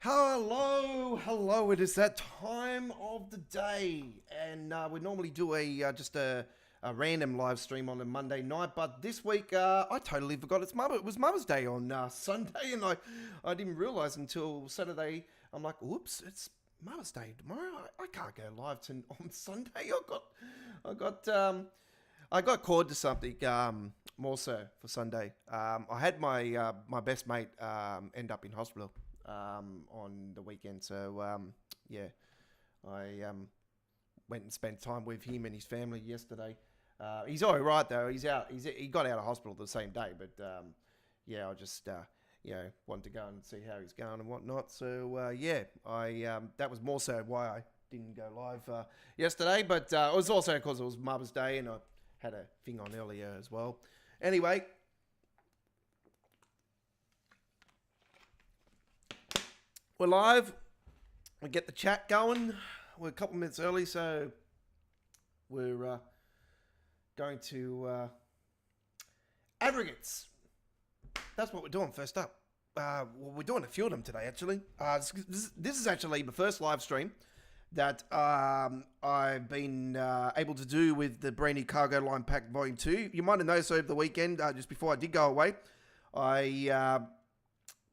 Hello, it is that time of the day, and we normally do just a random live stream on a Monday night, but this week I totally forgot it was Mother's Day on Sunday, and I didn't realise until Saturday. I'm like, whoops, it's Mother's Day tomorrow. I can't go live on Sunday. I got called to something more so for Sunday. I had my best mate end up in hospital on the weekend, so yeah, I went and spent time with him and his family yesterday. He's all right though. He got out of hospital the same day, but yeah, I just wanted to go and see how he's going and whatnot. So yeah, that was more so why I didn't go live yesterday, but it was also because it was Mother's Day and I had a thing on earlier as well. Anyway, we're live. We get the chat going. We're a couple minutes early, so we're going to aggregates. That's what we're doing first up. We're doing a few of them today, actually. This is actually the first live stream that I've been able to do with the brand new Cargo Line Pack Volume 2. You might have noticed over the weekend, just before I did go away, I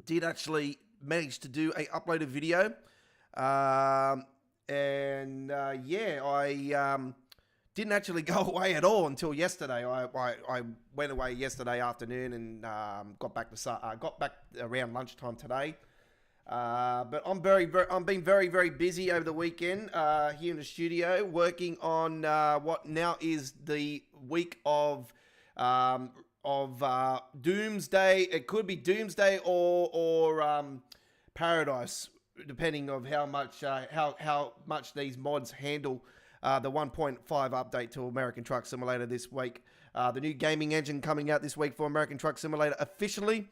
did actually manage to do a uploaded video. Yeah, I didn't actually go away at all until yesterday. I went away yesterday afternoon and got back around lunchtime today. But I'm being very busy over the weekend here in the studio, working on what now is the week of Doomsday. It could be Doomsday or Paradise, depending on how much these mods handle the 1.5 update to American Truck Simulator this week. The new gaming engine coming out this week for American Truck Simulator officially.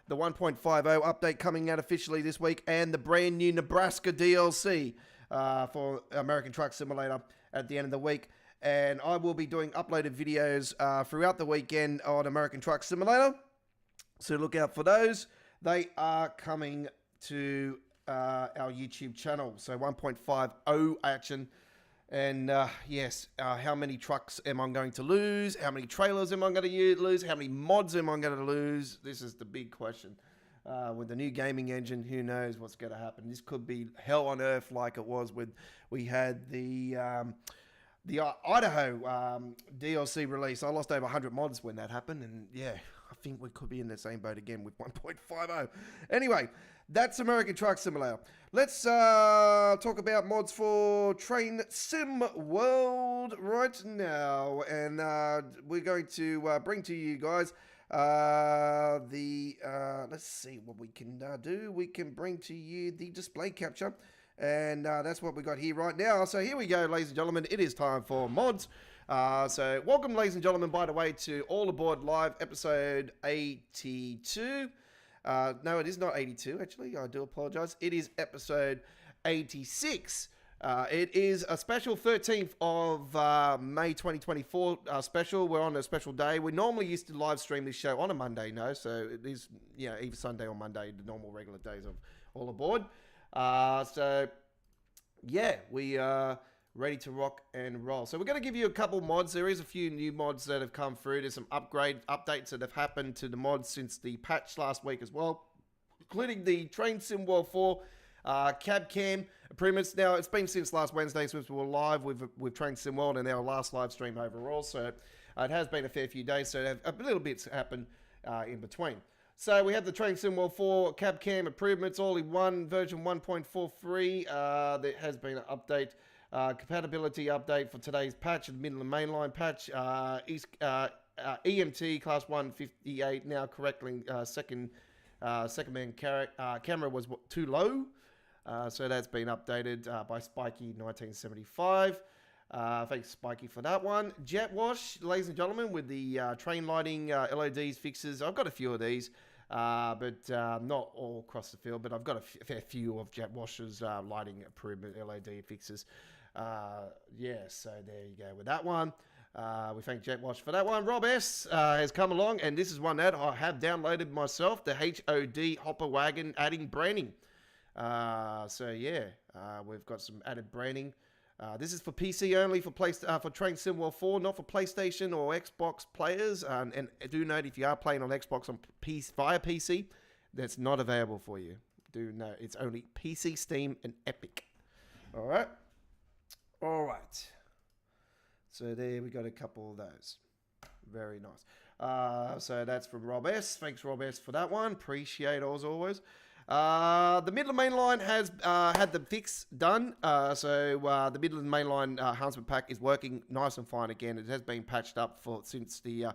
The 1.50 update coming out officially this week, and the brand new Nebraska DLC for American Truck Simulator at the end of the week. And I will be doing uploaded videos throughout the weekend on American Truck Simulator, so look out for those. They are coming to our YouTube channel, so 1.50 action. And yes, how many trucks am I going to lose? How many trailers am I going to lose? How many mods am I going to lose? This is the big question. With the new gaming engine, who knows what's going to happen? This could be hell on earth, like it was with we had the Idaho DLC release. I lost over 100 mods when that happened, and yeah, I think we could be in the same boat again with 1.50. Anyway, that's American Truck Simulator. Let's talk about mods for Train Sim World right now. And we're going to bring to you guys let's see what we can do. We can bring to you the display capture. And that's what we got here right now. So here we go, ladies and gentlemen. It is time for mods. So welcome, ladies and gentlemen, by the way, to All Aboard Live episode 82. No, it is not 82, actually. I do apologize. It is episode 86. It is a special 13th of May 2024 special. We're on a special day. We normally used to live stream this show on a Monday, so it is either Sunday or Monday, the normal regular days of All Aboard. So yeah, we are ready to rock and roll. So we're going to give you a couple mods. There is a few new mods that have come through. There's some updates that have happened to the mods since the patch last week as well, including the Train Sim World 4 cab cam improvements. Now, it's been since last Wednesday since we were live with Train Sim World and our last live stream overall. So it has been a fair few days. So a little bit's happened in between. So we have the Train Sim World 4 cab cam improvements all in one, version 1.43. There has been an update. Compatibility update for today's patch, the Midland Mainline patch. EMT Class 158 now correctly. Second man camera was too low. So that's been updated by Spiky 1975. Thanks Spiky for that one. Jet wash, ladies and gentlemen, with the train lighting LEDs fixes. I've got a few of these, but not all across the field, but I've got a fair few of jet washers lighting improvement LED fixes. Yeah, so there you go with that one. We thank JetWatch for that one. Rob S has come along, and this is one that I have downloaded myself, the HOD Hopper Wagon adding branding. So yeah, we've got some added branding. This is for PC only, for Train Sim World 4, not for PlayStation or Xbox players. And do note, if you are playing on Xbox via PC, that's not available for you. Do note, it's only PC, Steam, and Epic. All right. So there we got a couple of those. Very nice. So that's from Rob S. Thanks, Rob S, for that one. Appreciate it as always. The Midland Main Line has had the fix done. So the Midland Main Line Enhancement Pack is working nice and fine again. It has been patched up since the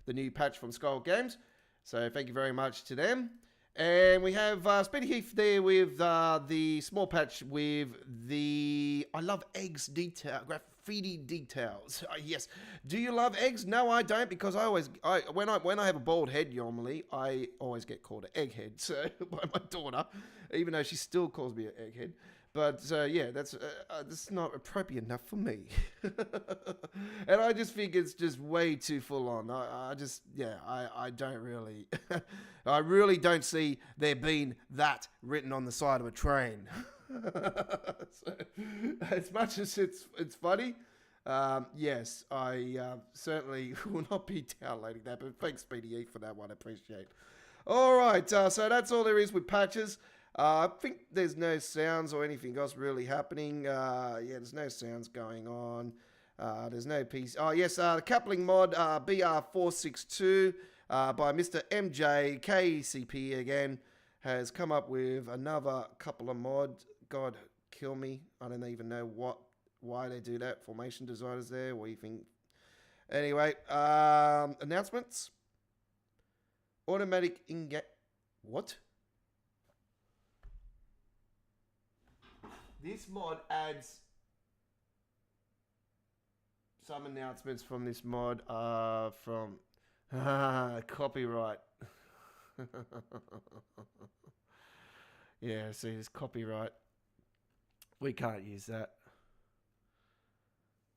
new patch from Skyhook Games. So thank you very much to them. And we have Speedy Heath there with the small patch with the I love eggs detail, graffiti details. Yes. Do you love eggs? No, I don't, because when I have a bald head normally, I always get called an egghead. So by my daughter, even though she still calls me an egghead. But yeah, that's not appropriate enough for me. And I just think it's just way too full on. I don't really, I really don't see there being that written on the side of a train. So, as much as it's funny, yes, I certainly will not be downloading that. But thanks, BDE, for that one. I appreciate. All right, so that's all there is with patches. I think there's no sounds or anything else really happening. Yeah, there's no sounds going on. There's no piece. Oh, yes, the coupling mod BR462 by Mr. MJ KCP again has come up with another couple of mods. God, kill me. I don't even know why they do that. Formation designers there. What do you think? Anyway, announcements. Automatic in-game. What? This mod adds some announcements from this mod from copyright. Yeah, see, this copyright. We can't use that.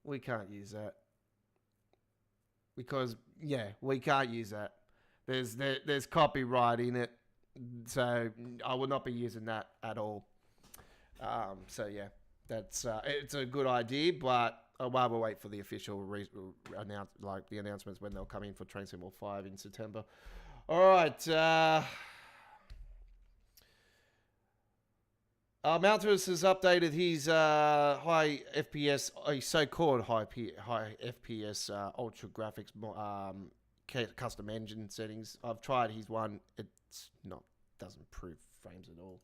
We can't use that. Because, yeah, we can't use that. There's copyright in it. So I will not be using that at all. So yeah, that's it's a good idea, but I'll rather wait for the official the announcements when they'll come in for Train Sim 5 in September. All right, Malthus has updated his high FPS, so-called high FPS ultra graphics custom engine settings. I've tried his one; doesn't improve frames at all.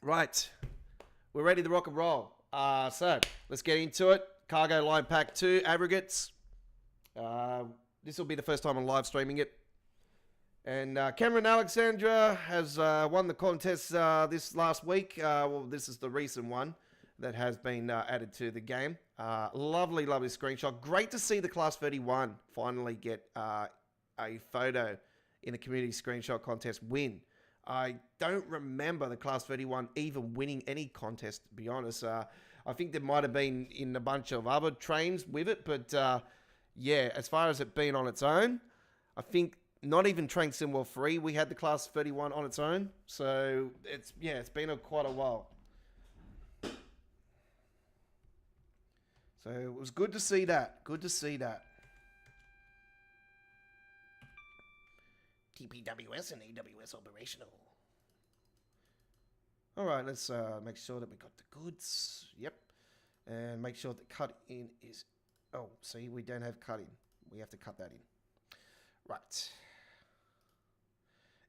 Right, we're ready to rock and roll. So let's get into it. Cargo Line Pack 2, Aggregates. This will be the first time I'm live streaming it. And Cameron Alexandra has won the contest this last week. Well, this is the recent one that has been added to the game. Lovely screenshot. Great to see the Class 31 finally get a photo in a community screenshot contest win. I don't remember the Class 31 even winning any contest, to be honest. I think there might have been in a bunch of other trains with it, but yeah, as far as it being on its own, I think not even Train Sim World 3 we had the Class 31 on its own. So it's been quite a while. So it was good to see that. Good to see that. TPWS and AWS operational. All right, let's make sure that we got the goods. Yep. And make sure that cut in is... Oh, see, we don't have cut in. We have to cut that in. Right.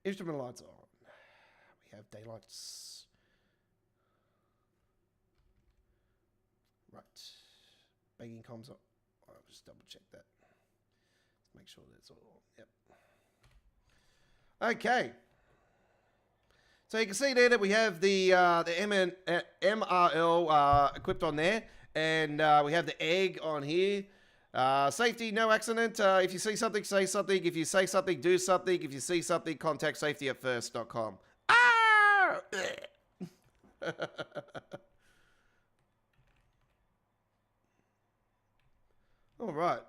Instrument lights on. We have daylights. Right. Bagging comms on. I'll just double check that. Let's make sure that's all on. Yep. Okay, so you can see there that we have the MRL equipped on there, and we have the egg on here. Safety, no accident. If you see something, say something. If you say something, do something. If you see something, contact safetyatfirst.com. Ah! All right.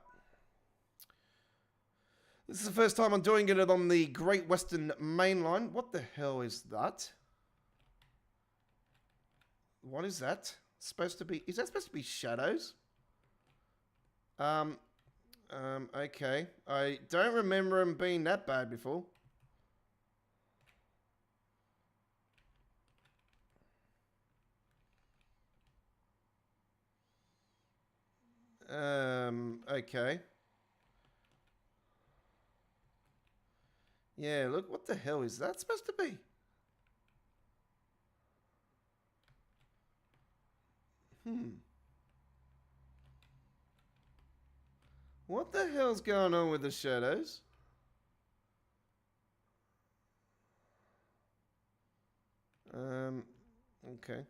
This is the first time I'm doing it on the Great Western Main Line. What the hell is that? What is that? Supposed to be... Is that supposed to be shadows? Okay. I don't remember them being that bad before. Okay. Yeah, look, what the hell is that supposed to be? What the hell's going on with the shadows? Okay.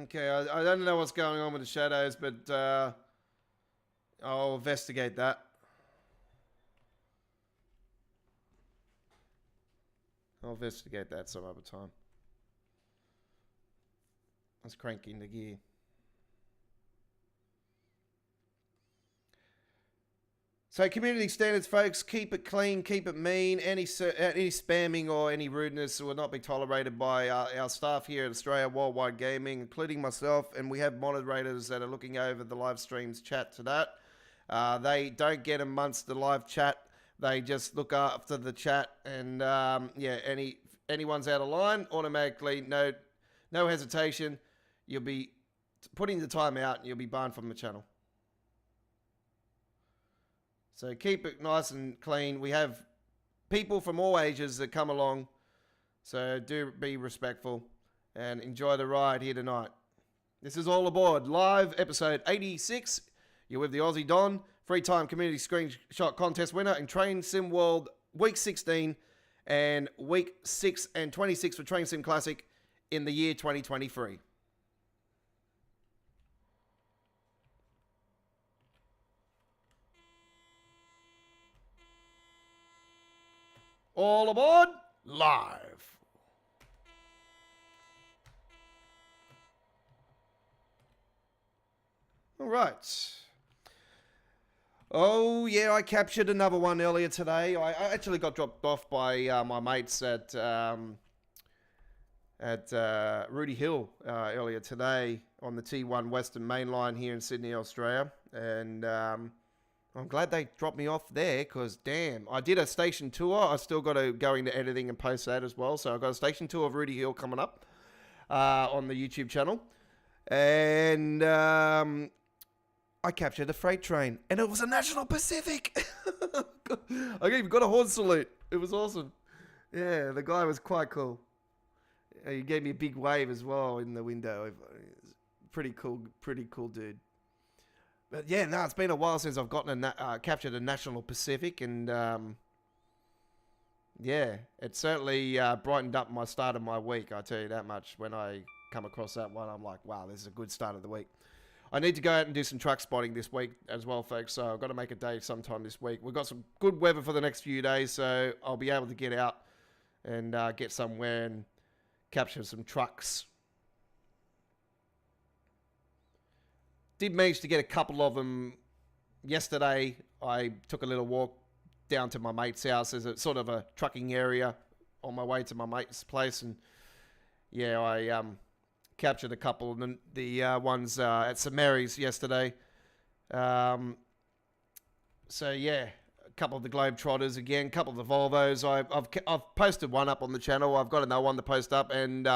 Okay, I don't know what's going on with the shadows, but I'll investigate that. I'll investigate that some other time. Let's crank into gear. So community standards, folks, keep it clean, keep it mean. Any spamming or any rudeness will not be tolerated by our staff here at Australia Worldwide Gaming, including myself, and we have moderators that are looking over the live streams chat to that. They don't get amongst the live chat. They just look after the chat, and yeah, anyone's out of line, automatically, no hesitation, you'll be putting the time out and you'll be banned from the channel. So keep it nice and clean. We have people from all ages that come along. So do be respectful and enjoy the ride here tonight. This is All Aboard, live episode 86. You're with the Aussie Don, free time community screenshot contest winner in Train Sim World week 16 and week 6 and 26 for Train Sim Classic in the year 2023. All Aboard, live. All right. Oh, yeah, I captured another one earlier today. I actually got dropped off by my mates at Rudy Hill earlier today on the T1 Western Main Line here in Sydney, Australia. And I'm glad they dropped me off there because, damn, I did a station tour. I still got to go into editing and post that as well. So I've got a station tour of Rudy Hill coming up on the YouTube channel. And I captured a freight train, and it was a National Pacific. I even got a horn salute. It was awesome. Yeah, the guy was quite cool. He gave me a big wave as well in the window. Pretty cool dude. But yeah, no, it's been a while since I've gotten captured a National Pacific, and yeah, it certainly brightened up my start of my week. I tell you that much. When I come across that one, I'm like, wow, this is a good start of the week. I need to go out and do some truck spotting this week as well, folks. So I've got to make a day sometime this week. We've got some good weather for the next few days, so I'll be able to get out and get somewhere and capture some trucks. Did manage to get a couple of them yesterday. I took a little walk down to my mate's house. There's a sort of a trucking area on my way to my mate's place, and yeah, I captured a couple of them, the ones at St Mary's yesterday. So yeah, a couple of the Globetrotters again, a couple of the Volvos. I've posted one up on the channel. I've got another one to post up, and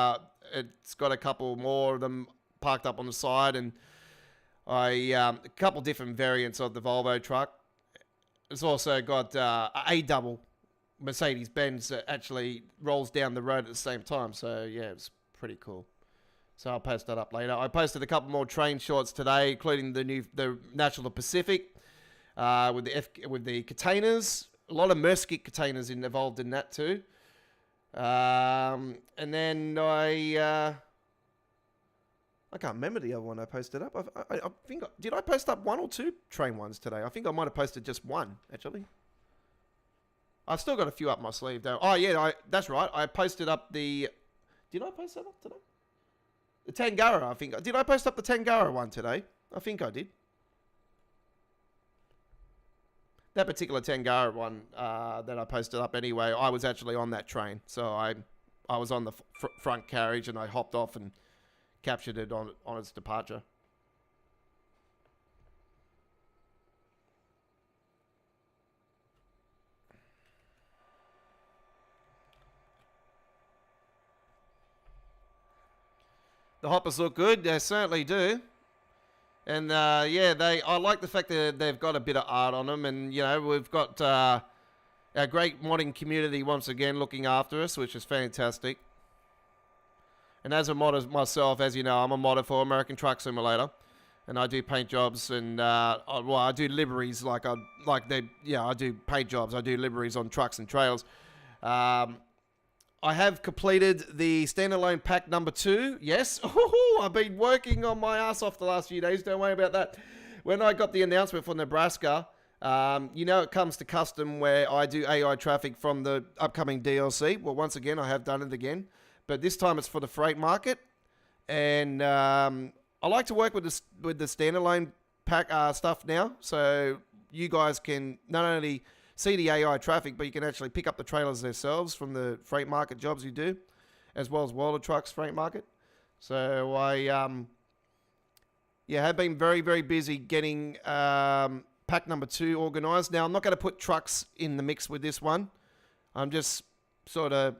it's got a couple more of them parked up on the side, and a couple different variants of the Volvo truck. It's also got a double Mercedes-Benz that actually rolls down the road at the same time. So yeah, it's pretty cool. So I'll post that up later. I posted a couple more train shorts today, including the National Pacific with the containers. A lot of Merskit containers involved in that too. And then I can't remember the other one I posted up. I think did I post up one or two train ones today? I think I might have posted just one actually. I've still got a few up my sleeve, though. Oh, yeah, that's right. I posted up the... Did I post that up today? The Tangara, I think. Did I post up the Tangara one today? I think I did. That particular Tangara one that I posted up anyway, I was actually on that train. So I was on the front carriage and I hopped off and captured it on its departure. The hoppers look good. They certainly do. And yeah, I like the fact that they've got a bit of art on them. And, you know, we've got our great modding community once again looking after us, which is fantastic. And as a modder myself, as you know, I'm a modder for American Truck Simulator. And I do paint jobs and, well, I do liveries I do paint jobs. I do liveries on trucks and trails. I have completed the standalone pack number 2. Yes. I've been working on my ass off the last few days. Don't worry about that. When I got the announcement from Nebraska, you know it comes to custom where I do AI traffic from the upcoming DLC. Well, once again, I have done it again. But this time it's for the freight market. And I like to work with the standalone pack stuff now. So you guys can not only see the AI traffic, but you can actually pick up the trailers themselves from the freight market jobs you do, as well as World of Trucks freight market. So I have been very, very busy getting pack number 2 organised. Now, I'm not going to put trucks in the mix with this one. I'm just sort of,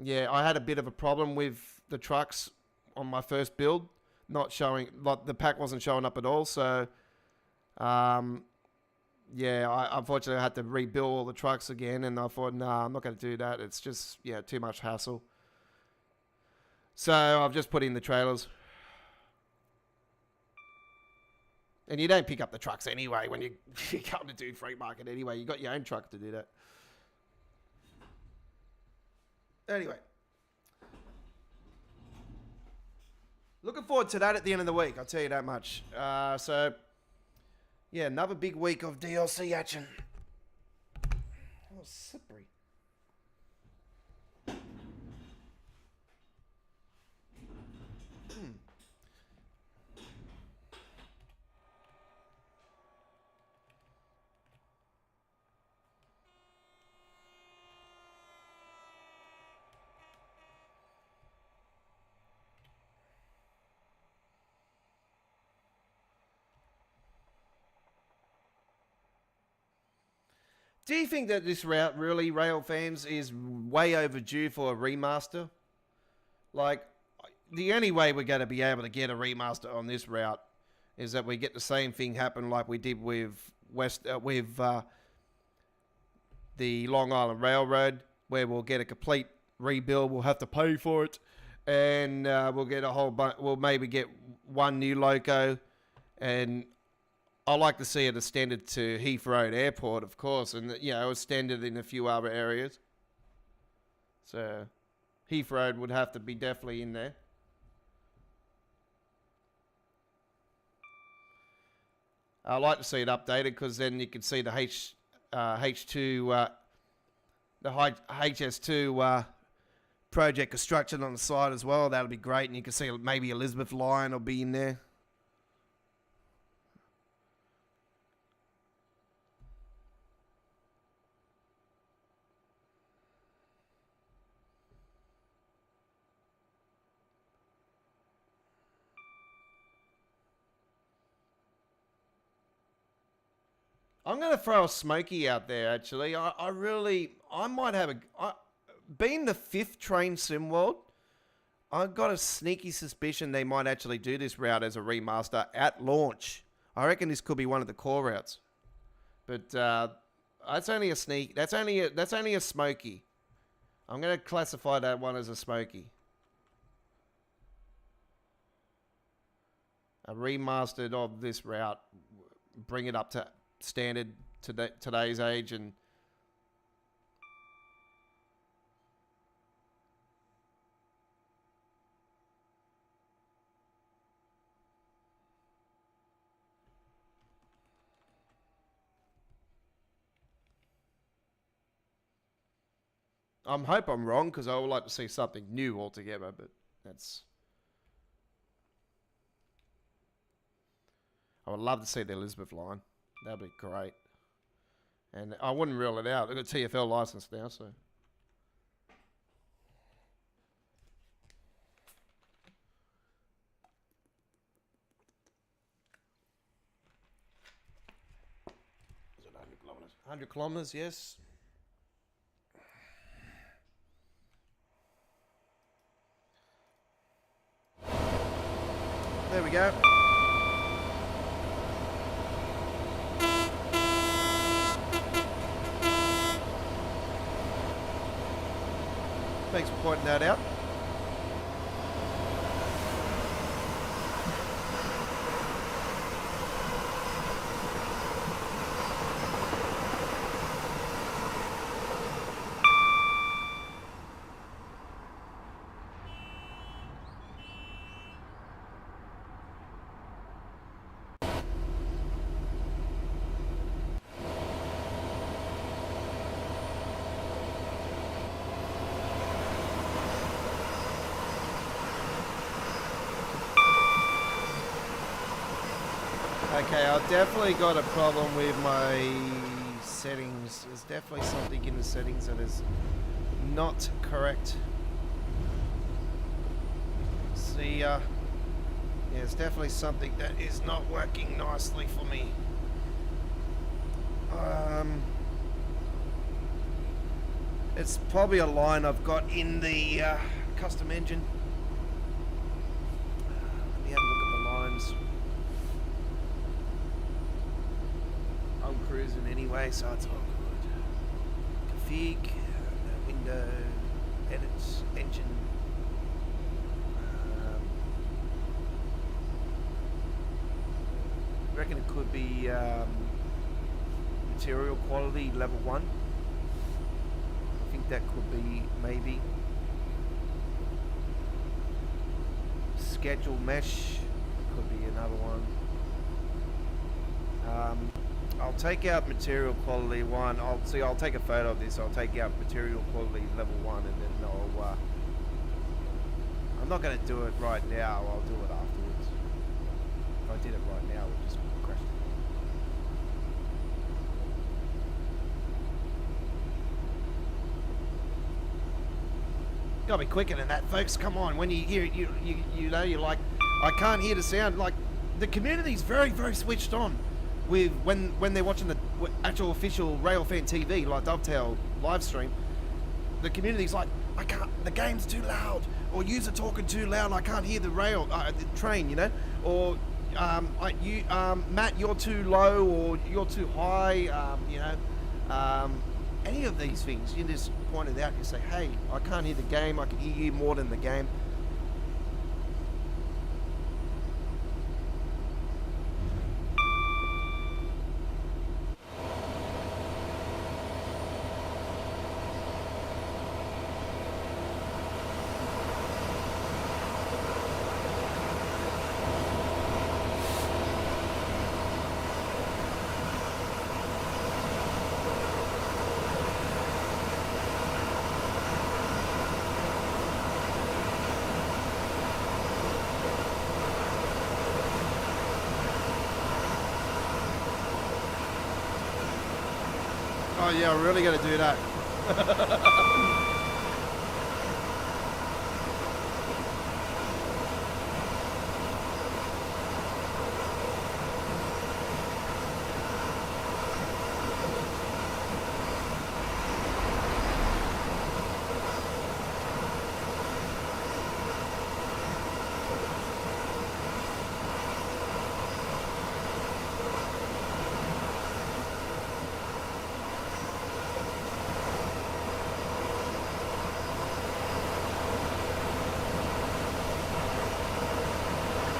I had a bit of a problem with the trucks on my first build, not showing, like the pack wasn't showing up at all. So, I unfortunately had to rebuild all the trucks again, and I thought, nah, I'm not going to do that. It's just, too much hassle. So I've just put in the trailers. And you don't pick up the trucks anyway when you come to do freight market anyway. You got your own truck to do that. Anyway. Looking forward to that at the end of the week, I'll tell you that much. Another big week of DLC action. Oh, slippery. Do you think that this route really, Railfans, is way overdue for a remaster? Like, the only way we're going to be able to get a remaster on this route is that we get the same thing happen like we did with the Long Island Railroad, where we'll get a complete rebuild. We'll have to pay for it, and we'll get a whole bunch. We'll maybe get one new loco, and I like to see it extended to Heathrow Airport, of course, and extended in a few other areas. So Heathrow would have to be definitely in there. I like to see it updated because then you can see the H2, the HS2 project construction on the side as well. That'll be great, and you can see maybe Elizabeth Line will be in there. I'm going to throw a smoky out there, actually. I might have being the 5th train sim world, I've got a sneaky suspicion they might actually do this route as a remaster at launch. I reckon this could be one of the core routes. But that's only a sneak. That's only a smoky. I'm going to classify that one as a smoky. A remastered of this route, bring it up to standard to today's age, and I hope I'm wrong, because I would like to see something new altogether, but that's... I would love to see the Elizabeth line. That'd be great. And I wouldn't rule it out. They've got a TFL license now, so... Is it 100 kilometres? 100 kilometres, yes. There we go. Thanks for pointing that out. Okay, I've definitely got a problem with my settings. There's definitely something in the settings that is not correct. See, yeah, there's definitely something that is not working nicely for me. It's probably a line I've got in the custom engine. Let me have a look at the lines. I'm cruising anyway, so it's all good. Config, window, edit, engine. I reckon it could be material quality level 1. I think that could be maybe. Schedule mesh could be another one. I'll take out material quality 1. I'll take a photo of this. I'll take out material quality level 1, and then I'll I'm not going to do it right now. I'll do it afterwards. If I did it right now, it would just crash. Gotta be quicker than that, folks. Come on. When you hear it, you know, you're like, I can't hear the sound. Like, the community's very, very switched on with when they're watching the actual official Railfan TV, like Dovetail live stream. The community's like, I can't. The game's too loud, or yous are talking too loud. I can't hear the the train, you know, or Matt, you're too low, or you're too high, you know. Any of these things, you just point it out. You say, hey, I can't hear the game. I can hear you more than the game. Oh yeah, we're really gonna do that.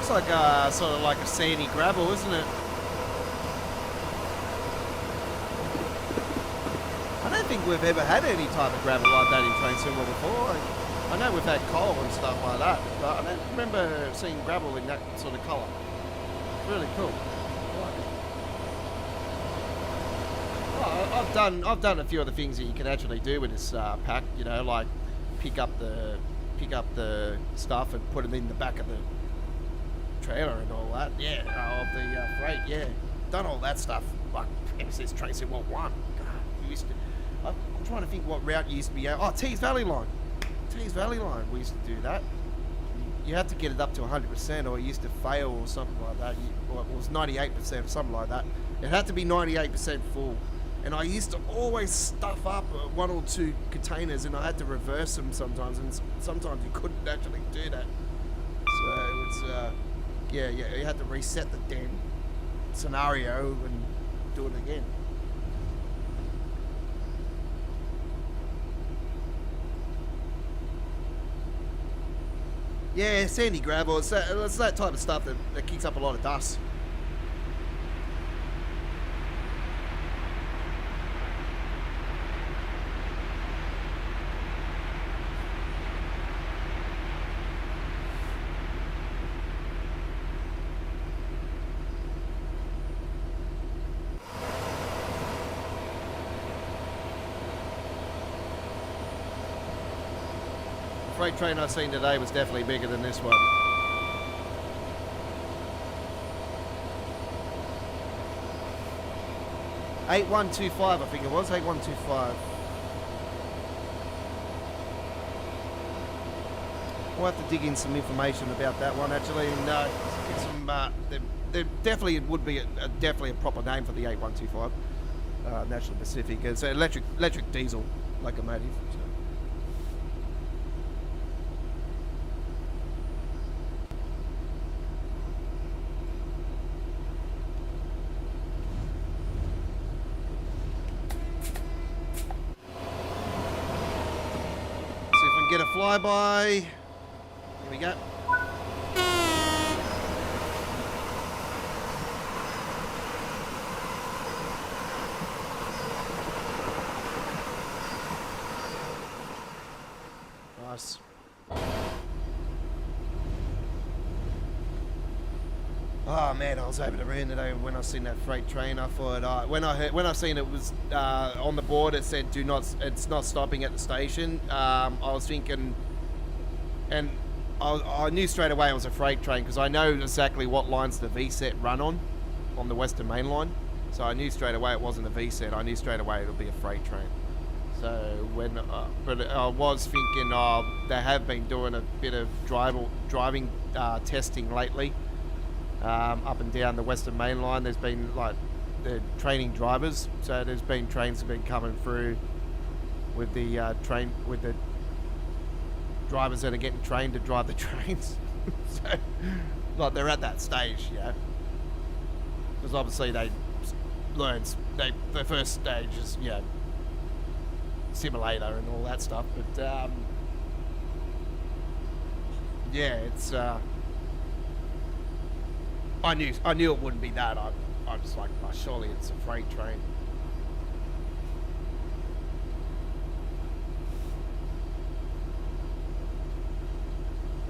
Like sort of like a sandy gravel, isn't it? I don't think we've ever had any type of gravel like that in Train Sim before. I know we've had coal and stuff like that, but I don't remember seeing gravel in that sort of colour. It's really cool. I like it. Oh, I've done a few of the things that you can actually do with this pack. You know, like pick up the stuff and put it in the back of the trailer and all that. Yeah, of the freight. Yeah, done all that stuff. Like ever since Tracy What One. God, you used to. I'm trying to think what route you used to be out. Oh, Tees Valley Line. Tees Valley Line. We used to do that. You had to get it up to 100%, or it used to fail, or something like that. Or it was 98%, or something like that. It had to be 98% full. And I used to always stuff up one or two containers, and I had to reverse them sometimes, and sometimes you couldn't actually do that. So it's yeah, you had to reset the damn scenario and do it again. Yeah, sandy gravel. It's that type of stuff that kicks up a lot of dust. The freight train I've seen today was definitely bigger than this one. $8125, I think it was, 8125. We'll have to dig in some information about that one actually, and get some. There definitely would be definitely a proper name for the 8125 National Pacific. It's an electric diesel locomotive. So. Get a flyby. Here we go. Nice. Oh man, I was over the moon today when I seen that freight train. I thought when I seen it was on the board, it said it's not stopping at the station. I was thinking, and I knew straight away it was a freight train because I know exactly what lines the VSET run on the Western Main Line. So I knew straight away it wasn't a VSET. I knew straight away it'll be a freight train. So but I was thinking, they have been doing a bit of driving testing lately. Up and down the Western Main Line, there's been like the training drivers. So there's been trains that have been coming through with the the drivers that are getting trained to drive the trains. So like they're at that stage, yeah. Because obviously they learn the first stage is simulator and all that stuff. But yeah, it's. I knew it wouldn't be that. I was like, oh, surely it's a freight train.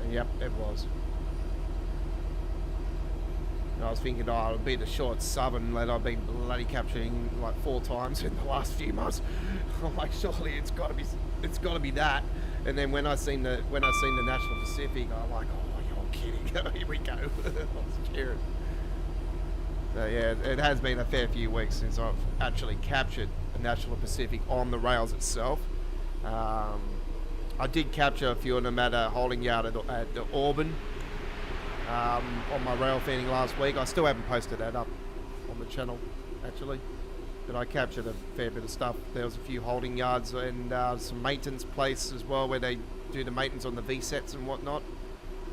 And yep, it was. And I was thinking, it'll be the short southern that I've been bloody capturing like 4 times in the last few months. I'm like, surely it's got to be that. And then when I seen the National Pacific, I'm like, oh. Kidding. Here we go. I was cheering. So yeah, it has been a fair few weeks since I've actually captured a National Pacific on the rails itself. I did capture a few of them at a holding yard at the Auburn on my Railfanning last week. I still haven't posted that up on the channel actually, but I captured a fair bit of stuff. There was a few holding yards and some maintenance place as well where they do the maintenance on the VSETs and whatnot.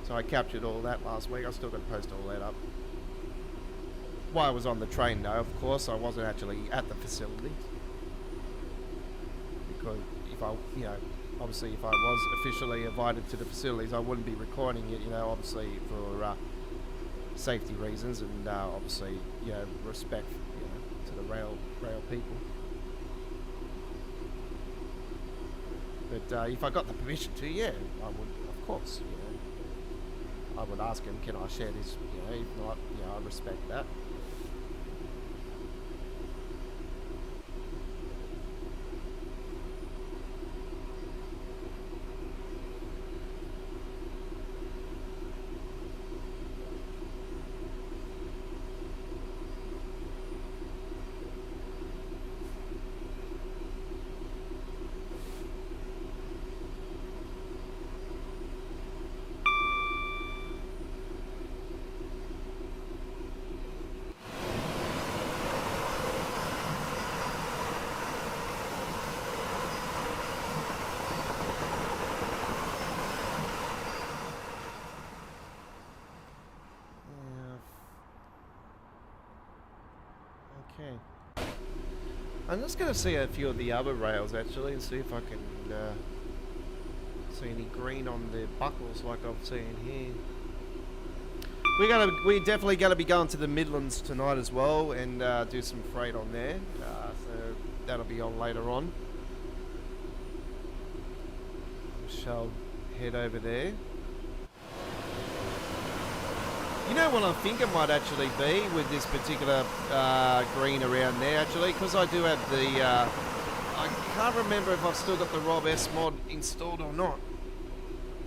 So I captured all that last week. I still got to post all that up. While I was on the train though, of course, I wasn't actually at the facility. Because obviously if I was officially invited to the facilities, I wouldn't be recording it, obviously for safety reasons and obviously, respect, to the rail people. But if I got the permission to, yeah, I would, of course, I would ask him, can I share this? If not, I respect that. I'm just going to see a few of the other rails actually and see if I can see any green on the buckles like I've seen here. We're definitely going to be going to the Midlands tonight as well and do some freight on there. So that'll be on later on. We shall head over there. You know what I think it might actually be with this particular green around there actually, because I do have the, I can't remember if I've still got the Rob S mod installed or not.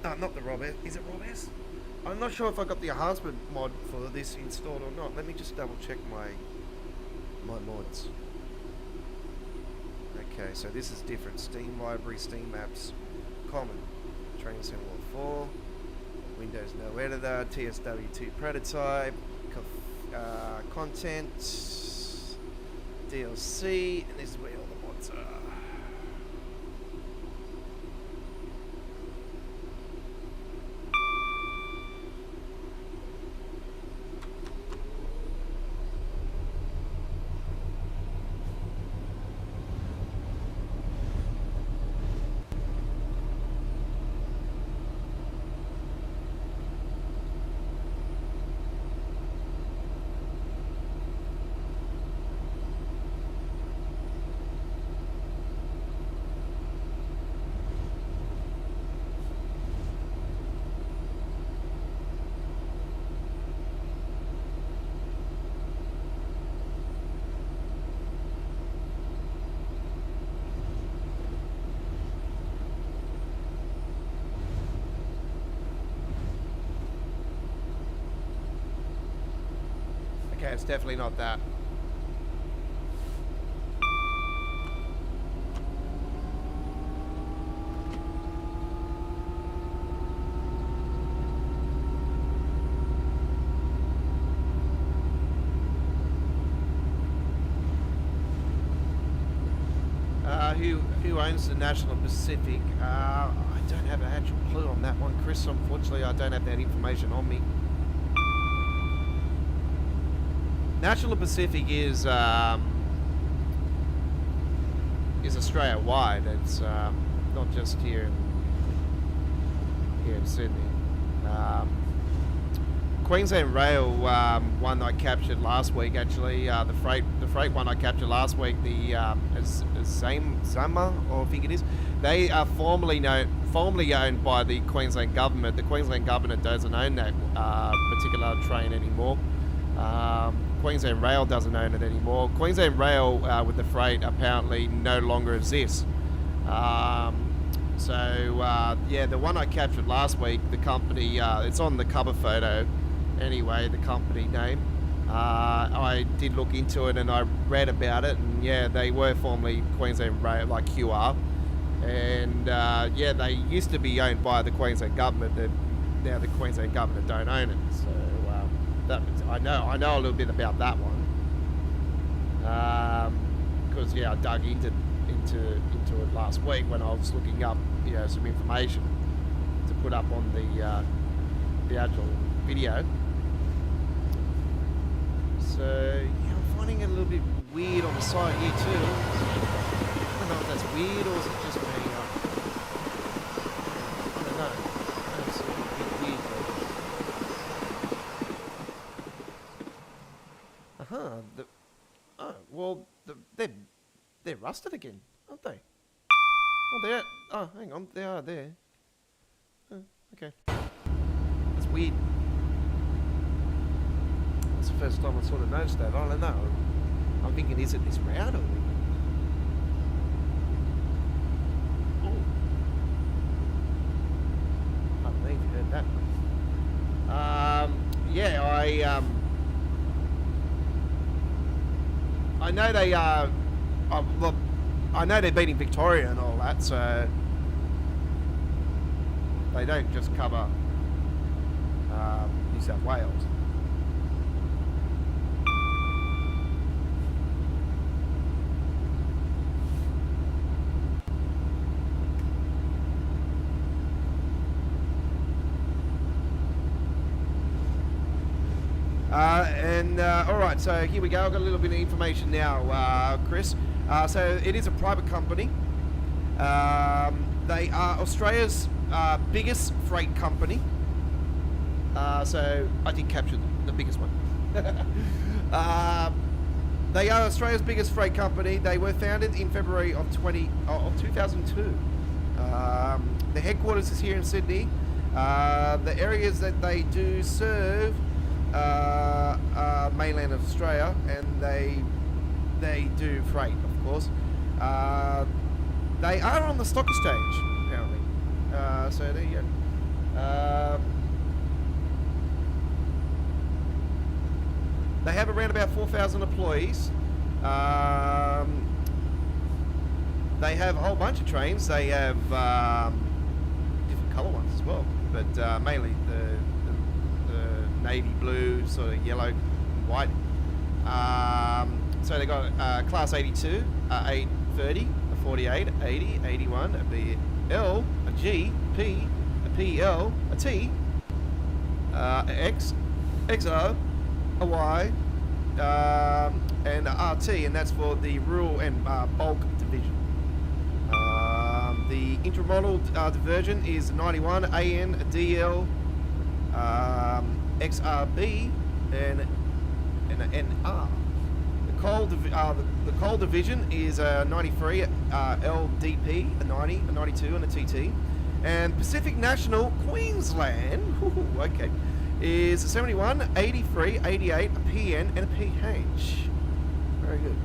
No, not the Rob S, is it Rob S? I'm not sure if I got the enhancement mod for this installed or not. Let me just double check my mods. Okay, so this is different. Steam library, Steam apps, common, Training Center 4. Windows no editor, TSW prototype, content, DLC, and this is where all the mods are. Okay, it's definitely not that. Who owns the National Pacific? I don't have an actual clue on that one, Chris. Unfortunately, I don't have that information on me. National Pacific is Australia-wide. It's not just here in Sydney. Queensland Rail one I captured last week. Actually, the freight one I captured last week. The Zama, or I think it is. They are formerly owned by the Queensland government. The Queensland government doesn't own that particular train anymore. Queensland Rail doesn't own it anymore. Queensland Rail with the freight apparently no longer exists. Yeah, the one I captured last week, the company, it's on the cover photo anyway, the company name. I did look into it and I read about it, and yeah, they were formerly Queensland Rail, like QR. And yeah, they used to be owned by the Queensland government. Now the Queensland government don't own it. So I know a little bit about that one. Because yeah, I dug into it last week when I was looking up, you know, some information to put up on the actual video. So yeah, I'm finding it a little bit weird on the site here too. I don't know if that's weird or is it just me. I don't know. It's a bit weird though. Well, they're rusted again, aren't they? Oh, they're... Oh, hang on. They are there. Oh, okay. That's weird. That's the first time I sort of noticed that. I don't know. I'm thinking, is it this route or... Oh. Pardon me if you heard that. Yeah, I know they are... look, I know they're beating Victoria and all that, so they don't just cover New South Wales. All right, so here we go. I've got a little bit of information now, Chris. So it is a private company. They are Australia's biggest freight company. So I did capture the biggest one. They are Australia's biggest freight company. They were founded in February of 2002. The headquarters is here in Sydney. The areas that they do serve are mainland of Australia, and they do freight, of course. They are on the stock exchange, apparently. So there you go. They have around about 4,000 employees. They have a whole bunch of trains. They have different colour ones as well, but mainly the navy blue, sort of yellow, and white. So they got Class 82, 830, a 48, 80, 81, a BL, a G, P, a PL, a T, X, XO, a Y, and a RT, and that's for the rural and bulk division. The intermodal diversion is 91, AN, DL, XRB, and NR. The coal division is 93, LDP, a 90, a 92, and a TT. And Pacific National Queensland, okay, is a 71, 83, 88, a PN, and a PH. Very good.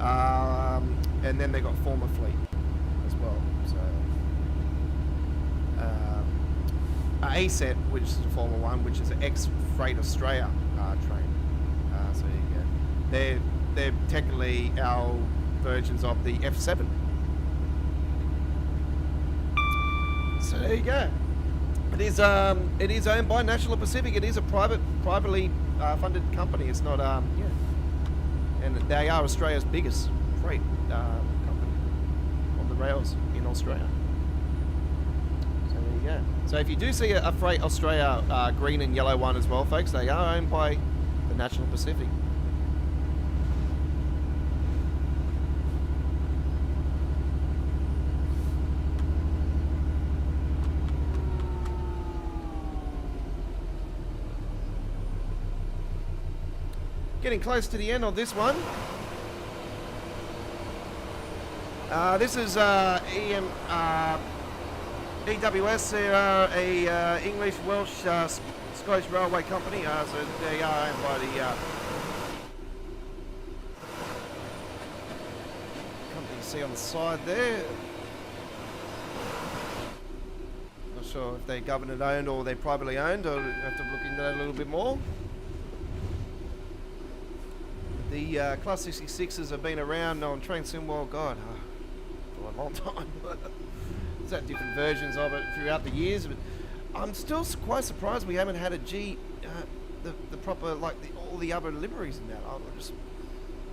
And then they got former fleet as well. So ASET, which is the former one, which is an ex-Freight Australia train. So there you go. They're technically our versions of the F7. So there you go. It is owned by National Pacific. It is a privately funded company. It's not and they are Australia's biggest freight company on the rails in Australia. So there you go. So if you do see a Freight Australia green and yellow one as well, folks, they are owned by the National Pacific. Getting close to the end of this one. This is EWS. They are a English, Welsh, Scottish railway company. So they are owned by the company you see on the side there. Not sure if they're government owned or they're privately owned. I'll have to look into that a little bit more. The Class 66s have been around on train symbol, God, for a long time. There's had different versions of it throughout the years, but I'm still quite surprised we haven't had a G, the proper, like all the other liveries in that.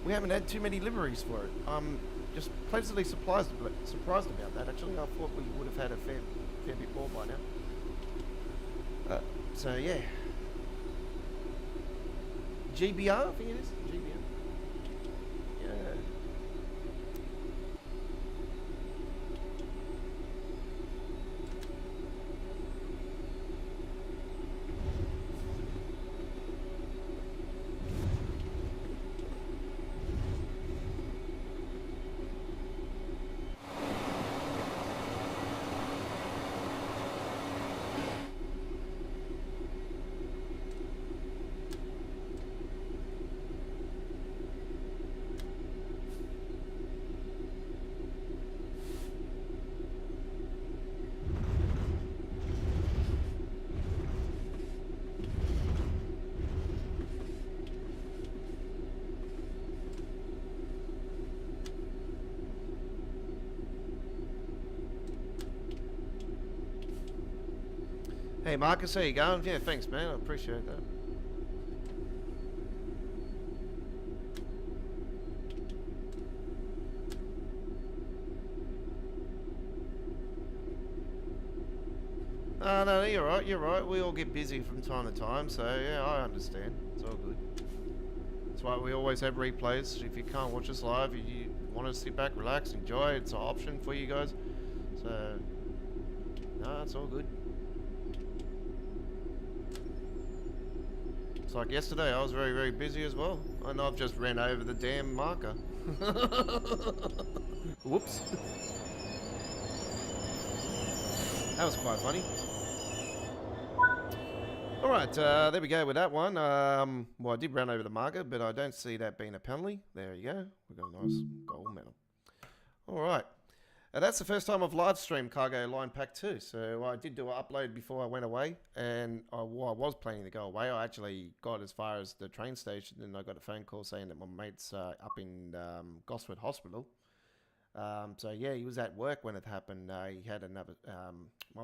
We haven't had too many liveries for it. I'm just pleasantly surprised about that. Actually, I thought we would have had a fair bit more by now. So yeah. GBR, I think it is. GBR. Yeah. Hey Marcus, how you going? Yeah, thanks man, I appreciate that. No, you're right. We all get busy from time to time, so yeah, I understand. It's all good. That's why we always have replays. If you can't watch us live, want to sit back, relax, enjoy. It's an option for you guys. So, no, it's all good. It's like yesterday, I was very, very busy as well. And I've just ran over the damn marker. Whoops. That was quite funny. Alright, there we go with that one. Well, I did run over the marker, but I don't see that being a penalty. There you go. We've got a nice gold medal. Alright. That's the first time I've live streamed Cargo Line Pack 2. So I did do an upload before I went away. And while I was planning to go away, I actually got as far as the train station. And I got a phone call saying that my mate's up in Gosford Hospital. So yeah, he was at work when it happened. He had another, my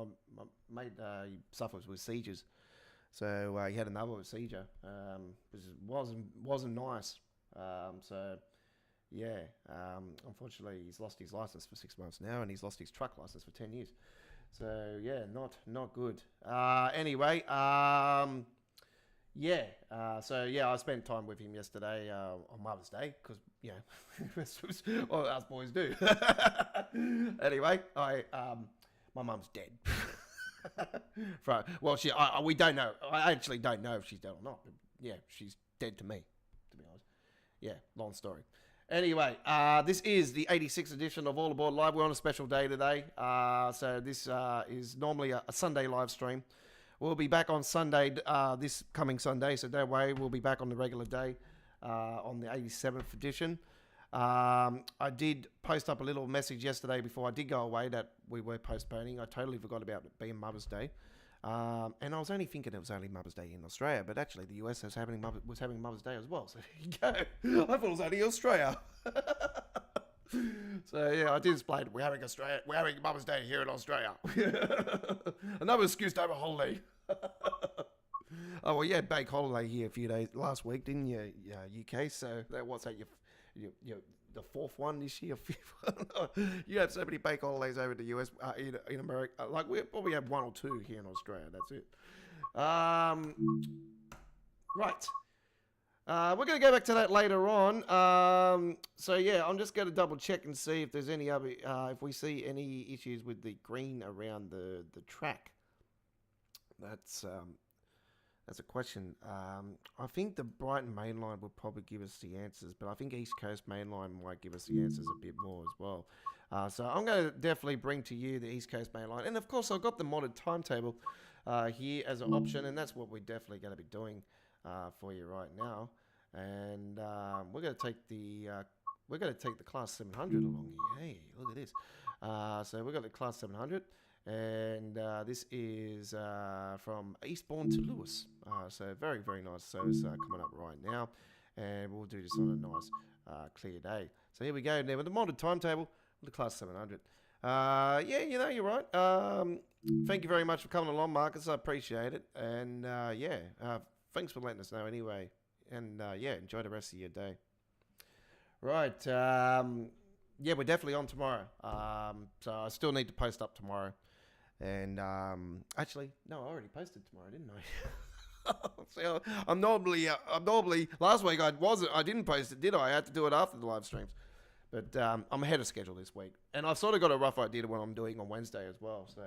mate, he suffers with seizures. So he had another seizure, which wasn't nice. So yeah, unfortunately he's lost his license for 6 months now, and he's lost his truck license for 10 years. So yeah, not good. Anyway, yeah. So yeah, I spent time with him yesterday on Mother's Day because well, us boys do. Anyway, my mum's dead. Well, we don't know. I actually don't know if she's dead or not. But yeah, she's dead to me, to be honest. Yeah, long story. Anyway, this is the 86th edition of All Aboard Live. We're on a special day today. So this is normally a Sunday live stream. We'll be back on Sunday, this coming Sunday. So that way, we'll be back on the regular day on the 87th edition. I did post up a little message yesterday before I did go away that we were postponing. I totally forgot about it being Mother's Day. And I was only thinking it was only Mother's Day in Australia, but actually the US was having Mother's Day as well. So there you go. I thought it was only Australia. So yeah, I did explain we're having Mother's Day here in Australia. Another excuse to have a holiday. Oh well, you had bank holiday here a few days last week, didn't you? UK. So what's that? You the fourth one this year, fifth one. You have so many bank holidays over the US, in America. Like we probably have one or two here in Australia. That's it. Right. We're going to go back to that later on. So yeah, I'm just going to double check and see if there's any other, if we see any issues with the green around the track. That's a question. I think the Brighton main line will probably give us the answers, but I think East Coast main line might give us the answers a bit more as well. So I'm going to definitely bring to you the East Coast main line. And of course, I've got the modded timetable here as an option, and that's what we're definitely going to be doing for you right now. And we're going to take the Class 700 along here. Hey, look at this. So we've got the Class 700. And this is from Eastbourne to Lewis. So very, very nice service coming up right now. And we'll do this on a nice clear day. So here we go now with the modded timetable with the Class 700. Yeah, you're right. Thank you very much for coming along, Marcus. I appreciate it. And yeah, thanks for letting us know anyway. And yeah, enjoy the rest of your day. Right. Yeah, we're definitely on tomorrow. So I still need to post up tomorrow. And actually, no, I already posted tomorrow, didn't I? So I'm normally last week I didn't post it, did I? I had to do it after the live streams. But I'm ahead of schedule this week. And I've sort of got a rough idea of what I'm doing on Wednesday as well. So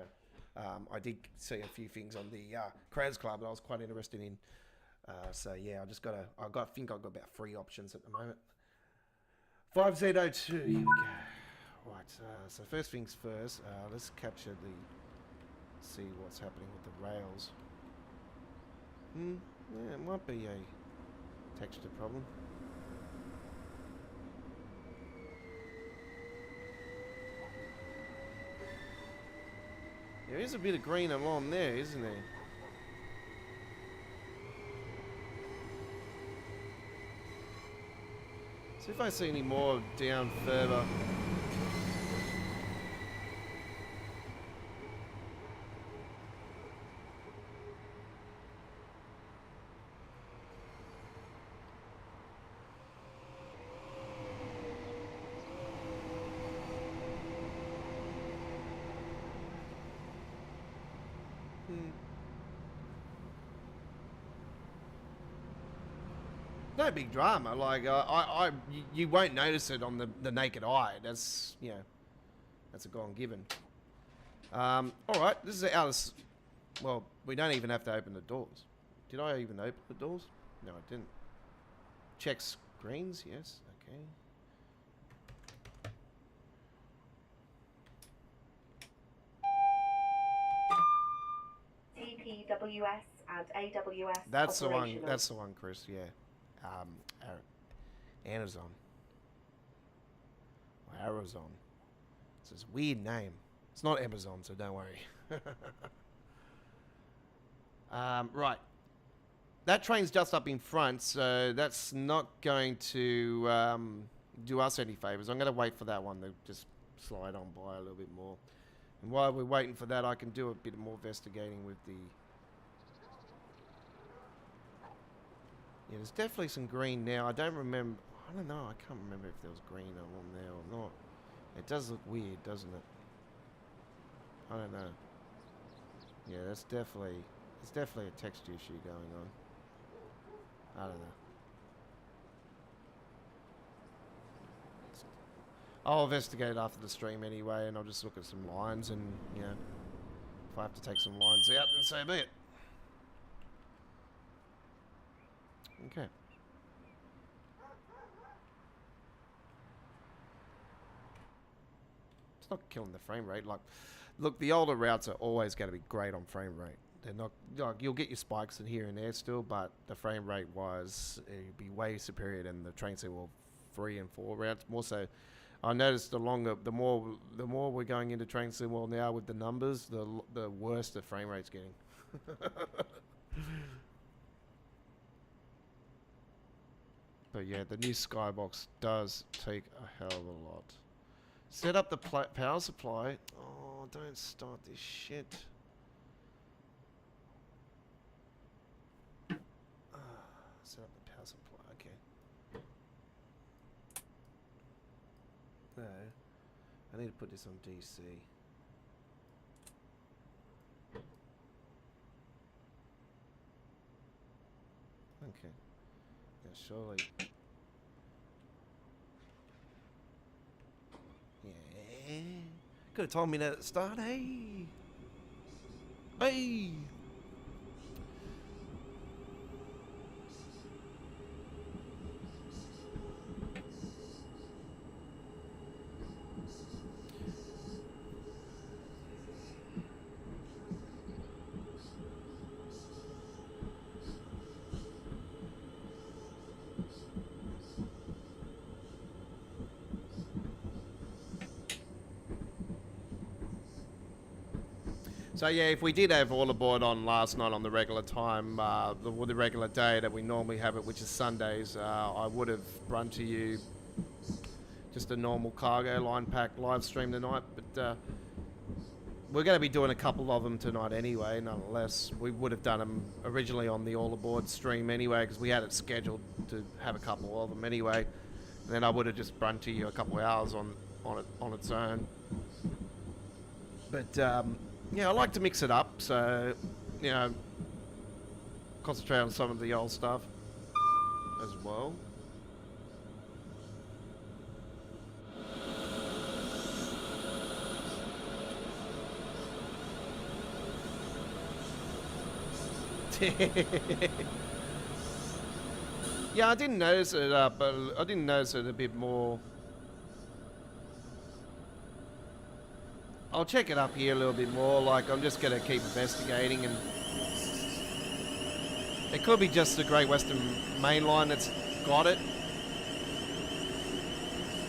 I did see a few things on the Crowds Club that I was quite interested in. So yeah, I think I've got about 3 options at the moment. 5Z02, here we go. Right, so first things first, let's see what's happening with the rails. Yeah, it might be a texture problem. There is a bit of green along there, isn't there? See if I see any more down further. No big drama. Like you won't notice it on the naked eye. That's that's a gone given. All right, this is out of. Well, we don't even have to open the doors. Did I even open the doors? No, I didn't. Check screens. Yes. Okay. TPWS and AWS. That's the one. That's the one, Chris. Yeah. Amazon. Or Arizon. It's this weird name. It's not Amazon, so don't worry. Right. That train's just up in front, so that's not going to do us any favours. I'm going to wait for that one to just slide on by a little bit more. And while we're waiting for that, I can do a bit more investigating with the... Yeah, there's definitely some green now. I don't remember... I don't know. I can't remember if there was green on there or not. It does look weird, doesn't it? I don't know. Yeah, that's definitely... There's definitely a texture issue going on. I don't know. I'll investigate after the stream anyway, and I'll just look at some lines, and, you know, if I have to take some lines out, then so be it. Okay. It's not killing the frame rate. Like, look, the older routes are always going to be great on frame rate. They're not, like, you'll get your spikes in here and there still, but the frame rate wise, it'd be way superior than the train seawall 3 and 4 routes. More so, I noticed the more we're going into train seawall now with the numbers, the worse the frame rate's getting. But yeah, the new skybox does take a hell of a lot. Set up the power supply. Oh, don't start this shit. Set up the power supply, okay. No, I need to put this on DC. Okay. Yeah, surely. Yeah. Could have told me that at the start, hey! Hey! So yeah, if we did have all aboard on last night on the regular time, the regular day that we normally have it, which is Sundays, I would have run to you just a normal cargo line pack live stream tonight. But we're going to be doing a couple of them tonight anyway, nonetheless. We would have done them originally on the all aboard stream anyway, because we had it scheduled to have a couple of them anyway. And then I would have just run to you a couple of hours on its own. But yeah, I like to mix it up, so, you know, concentrate on some of the old stuff as well. Yeah, I didn't notice it, but I didn't notice it a bit more. I'll check it up here a little bit more, like I'm just going to keep investigating, and it could be just the Great Western Main Line that's got it.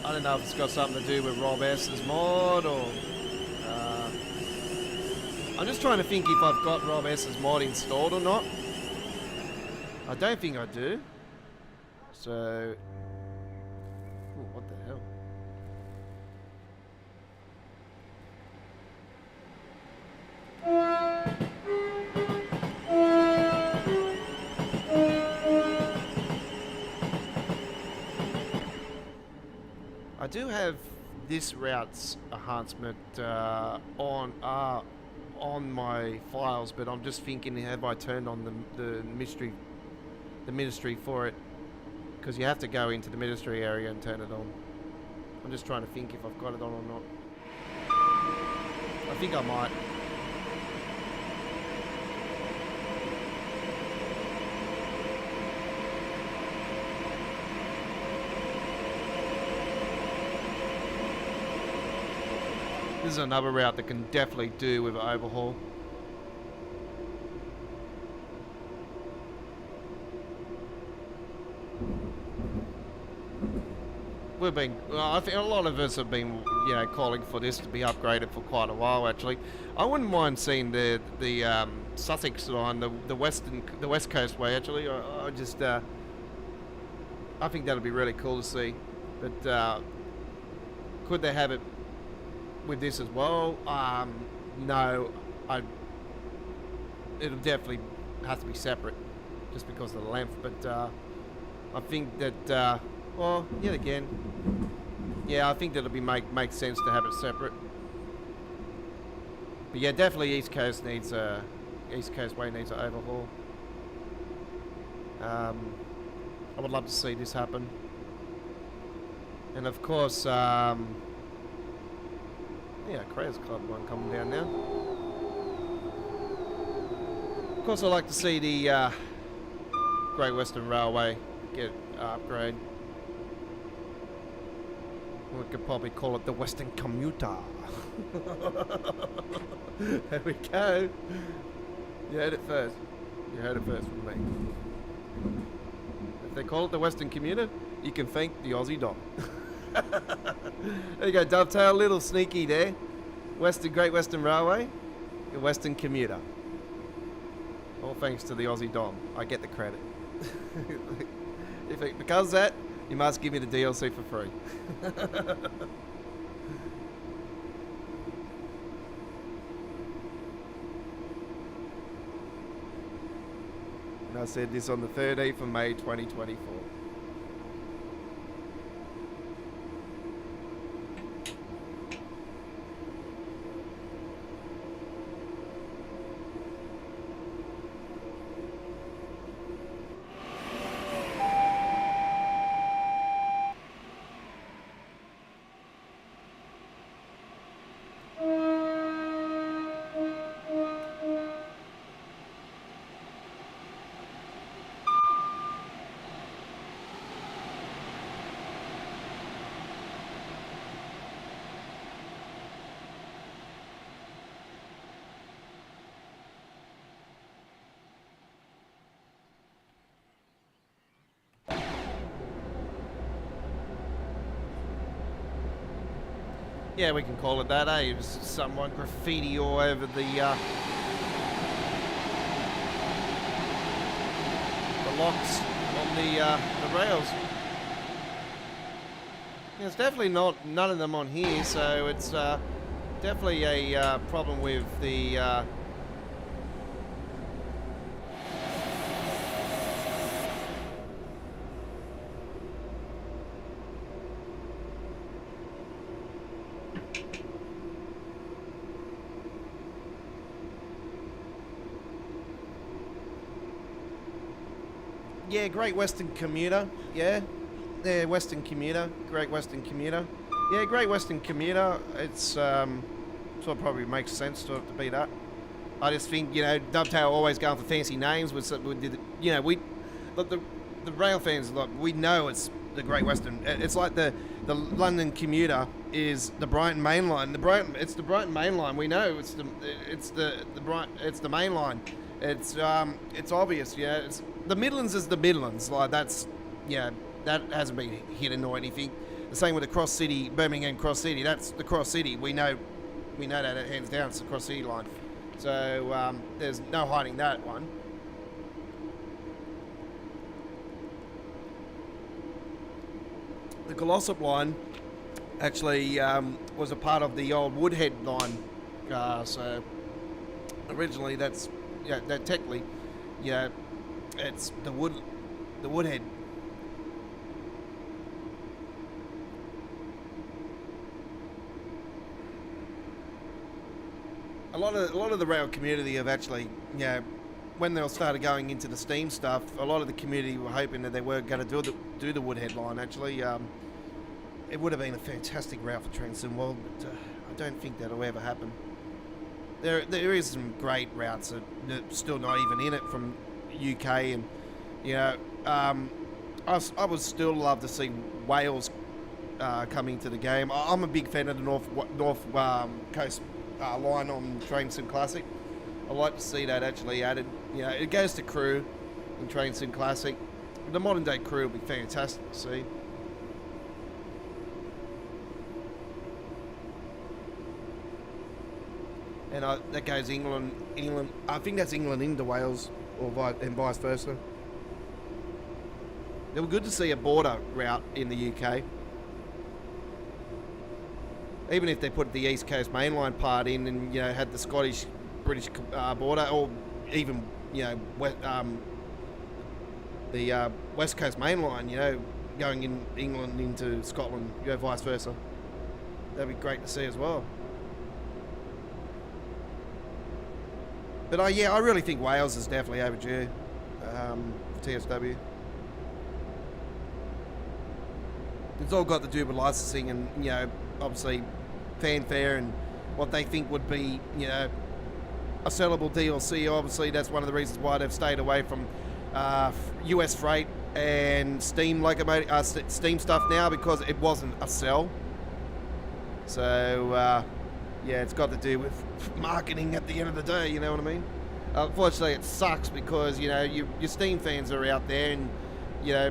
I don't know if it's got something to do with Rob S's mod, or... I'm just trying to think if I've got Rob S's mod installed or not. I don't think I do. So... Ooh, what the hell? I do have this route's enhancement on my files, but I'm just thinking, have I turned on the ministry for it? Because you have to go into the ministry area and turn it on. I'm just trying to think if I've got it on or not. I think I might. This is another route that can definitely do with an overhaul. We've been, I think a lot of us have been, you know, calling for this to be upgraded for quite a while. Actually, I wouldn't mind seeing the Sussex line, the West Coast way. Actually, I just, I think that'd be really cool to see. But could they have it with this as well? No, it'll definitely have to be separate, just because of the length. But I think that. Well, yet again, yeah, I think that'll be make sense to have it separate. But yeah, definitely East Coast Way needs an overhaul. I would love to see this happen. And of course, yeah, Crayers Club one coming down now. Of course, I'd like to see the Great Western Railway get upgrade. We could probably call it the Western Commuter. There we go. You heard it first. You heard it first from me. If they call it the Western Commuter, you can thank the Aussie Don. There you go, Dovetail, little sneaky there. Great Western Railway, the Western Commuter. All thanks to the Aussie Don. I get the credit. If it becomes that, you must give me the DLC for free. And I said this on the 13th of May 2024. Yeah, we can call it that, eh? Just someone graffiti all over the locks on the rails. There's definitely none of them on here, so it's definitely a problem with the yeah, Great Western Commuter, yeah. Western Commuter, Great Western Commuter. Yeah, Great Western Commuter, it's, sort of probably makes sense to be that. I just think, you know, Dovetail always going for fancy names with you know, the rail fans, like, we know it's the Great Western. It's like the London Commuter is the Brighton Main Line. It's the Brighton Main Line. We know it's the main line. It's obvious, yeah. It's the Midlands is the Midlands. Like, that's, yeah, that hasn't been hidden or anything. The same with the Cross City, Birmingham Cross City. That's the Cross City. We know that hands down. It's the Cross City line. So there's no hiding that one. The Glossop line actually was a part of the old Woodhead line. So originally that's, yeah, that technically, yeah, it's the Woodhead. A lot of the rail community have actually, you know, when they started going into the steam stuff, a lot of the community were hoping that they were going to do the Woodhead line. Actually, it would have been a fantastic route for Transcend-World, but I don't think that'll ever happen. There is some great routes that are still not even in it from UK, and you know, I would still love to see Wales coming to the game. I'm a big fan of the North Coast line on Train Sim Classic. I'd like to see that actually added. You know, it goes to crew in Train Sim Classic. The modern day crew would be fantastic to see. And that goes England. I think that's England into Wales, and vice versa. It would be good to see a border route in the UK. Even if they put the East Coast mainline part in, and you know had the Scottish-British border, or even you know the West Coast mainline, you know, going in England into Scotland, you know, vice versa. That'd be great to see as well. But yeah, I really think Wales is definitely overdue for TSW. It's all got to do with licensing and, you know, obviously fanfare and what they think would be, you know, a sellable DLC. Obviously, that's one of the reasons why they've stayed away from US freight and steam locomotive, steam stuff now, because it wasn't a sell. So, yeah, it's got to do with marketing at the end of the day, you know what I mean? Unfortunately, it sucks because, you know, your Steam fans are out there and, you know,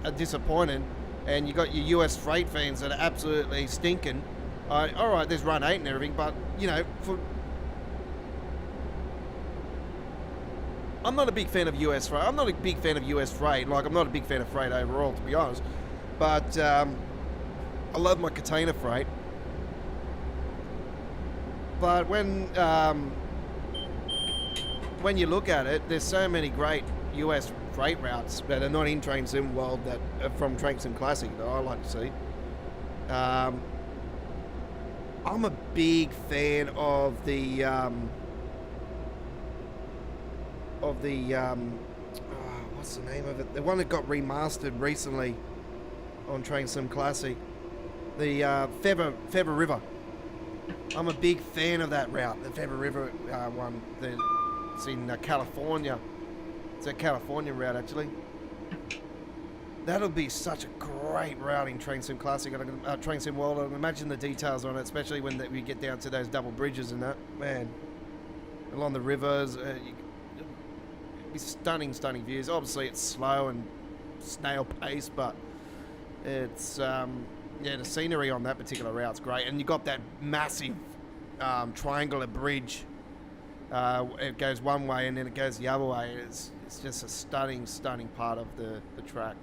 are disappointed. And you got your US freight fans that are absolutely stinking. All right, there's Run 8 and everything, but, you know, I'm not a big fan of US freight. I'm not a big fan of US freight. Like, I'm not a big fan of freight overall, to be honest. But I love my container freight. But when you look at it, there's so many great US freight routes that are not in Train Sim World that are from Train Sim Classic that I like to see. I'm a big fan of the what's the name of it? The one that got remastered recently on Train Sim Classic, the Feather River. I'm a big fan of that route, the Feather River one. It's in California. It's a California route, actually. That'll be such a great route in Train Sim Classic, Train Sim World. I can imagine the details on it, especially when we get down to those double bridges and that. Man, along the rivers, it'd be stunning views. Obviously, it's slow and snail pace, but it's yeah, the scenery on that particular route's great, and you got that massive triangular bridge. It goes one way and then it goes the other way. It's just a stunning part of the track.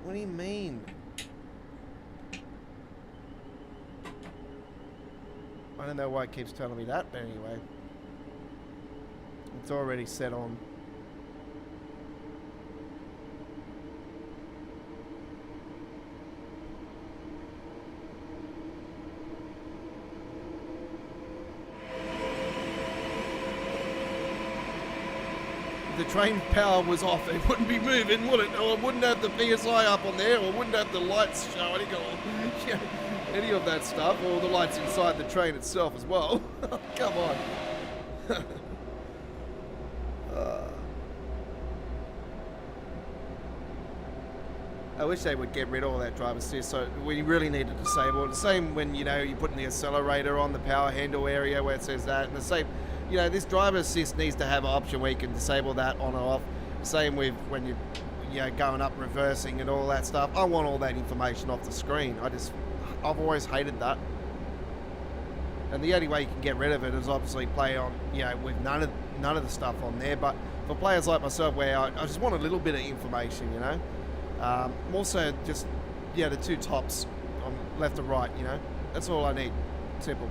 What do you mean? I don't know why it keeps telling me that, but anyway. It's already set on. If the train power was off, it wouldn't be moving, would it? Or it wouldn't have the PSI up on there, or it wouldn't have the lights showing, or any of that stuff, or the lights inside the train itself as well. Come on. I wish they would get rid of all that driver assist. So we really need to disable it. The same when, you know, you're putting the accelerator on the power handle area where it says that. And the same, you know, this driver assist needs to have an option where you can disable that on or off. Same with when you know, going up, reversing and all that stuff. I want all that information off the screen. I've always hated that. And the only way you can get rid of it is obviously play on, you know, with none of the stuff on there. But for players like myself, where I just want a little bit of information, you know. Also, just, yeah, the two tops on left and right, you know. That's all I need. Simple.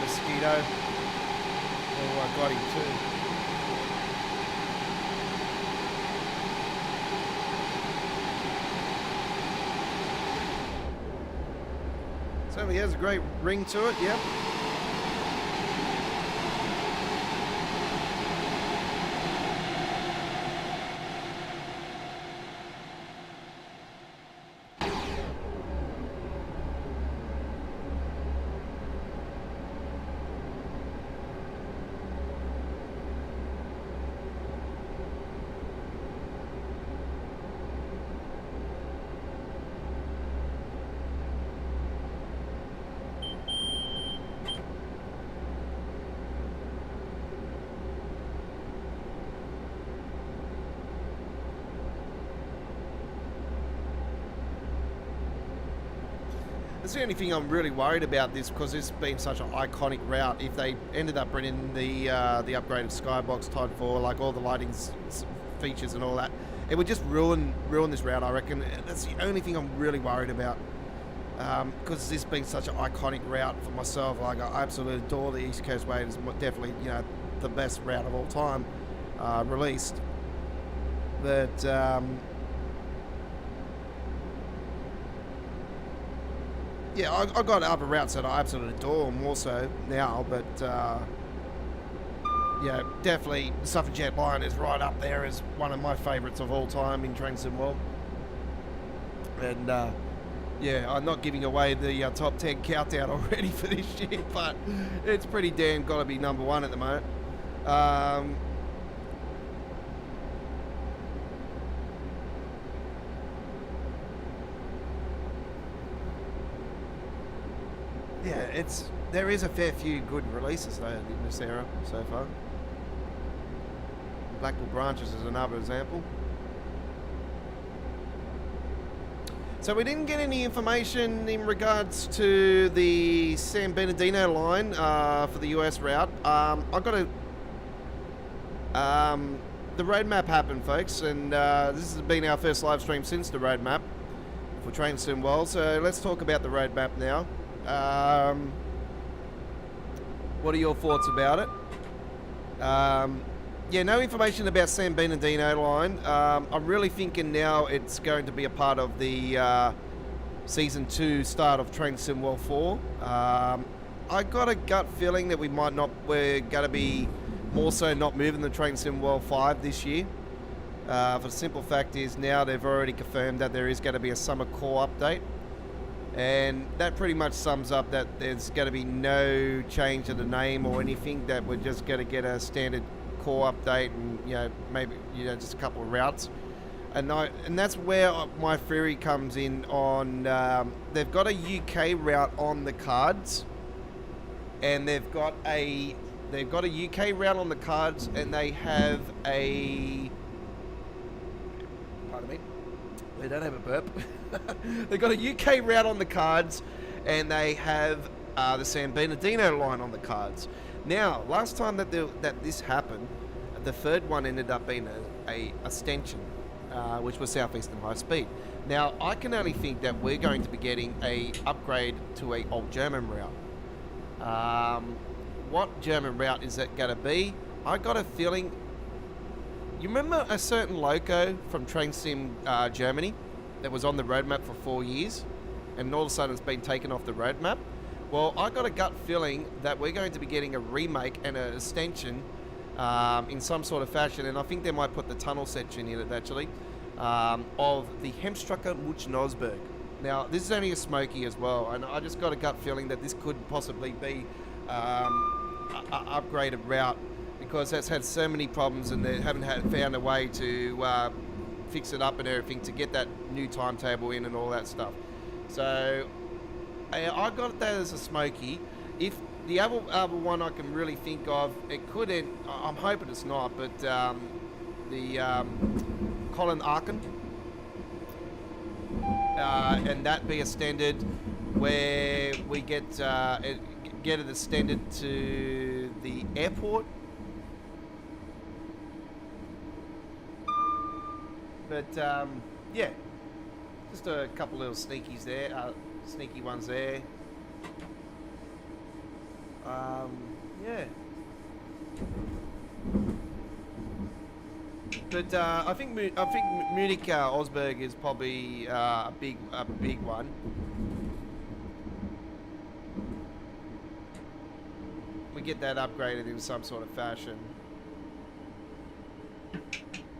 mosquito. Oh, I got him too. Certainly has a great ring to it, yep. That's the only thing I'm really worried about this, because this has been such an iconic route. If they ended up bringing the upgraded skybox Tide 4, like all the lighting features and all that, it would just ruin this route, I reckon. That's the only thing I'm really worried about, because this has been such an iconic route for myself. Like, I absolutely adore the East Coast Way. It's definitely, you know, the best route of all time released. But yeah, I got other routes that I absolutely adore more so now, but yeah, definitely the Suffragette Line is right up there as one of my favourites of all time in Train Sim World. And yeah, I'm not giving away the top 10 countdown already for this year, but it's pretty damn got to be number one at the moment. Yeah, there is a fair few good releases though in this era so far. Blackpool Branches is another example. So we didn't get any information in regards to the San Bernardino line for the US route. I got the roadmap happened, folks, and this has been our first live stream since the roadmap for Train Sim World. So let's talk about the roadmap now. What are your thoughts about it? Yeah, no information about San Bernardino line. I'm really thinking now it's going to be a part of the Season 2 start of Train Sim World 4. I got a gut feeling that we're going to be more so not moving the Train Sim World 5 this year. For the simple fact is now they've already confirmed that there is going to be a summer core update. And that pretty much sums up that there's going to be no change to the name or anything, that we're just going to get a standard core update and, you know, maybe, you know, just a couple of routes. And that's where my theory comes in on, they've got a UK route on the cards, and they've got a UK route on the cards, and they have a, pardon me, they don't have a burp. They've got a UK route on the cards, and they have the San Bernardino line on the cards. Now, last time that this happened, the third one ended up being a extension, which was Southeastern High Speed. Now, I can only think that we're going to be getting a upgrade to a old German route. What German route is that going to be? I got a feeling. You remember a certain loco from Train Sim Germany that was on the roadmap for 4 years, and all of a sudden it's been taken off the roadmap? Well, I got a gut feeling that we're going to be getting a remake and an extension in some sort of fashion, and I think they might put the tunnel section in it actually, of the Hemstracker Much-Nosberg. Now, this is only a smoky as well, and I just got a gut feeling that this could possibly be an upgraded route, because that's had so many problems and they haven't found a way to fix it up and everything to get that new timetable in and all that stuff. So I got that as a smoky. If the other one I can really think of, it could end, I'm hoping it's not, but the Colin Arkin, and that be extended where we get it extended to the airport. But yeah, just a couple little sneaky ones there. Yeah. But I think Munich Osberg is probably a big one. We get that upgraded in some sort of fashion,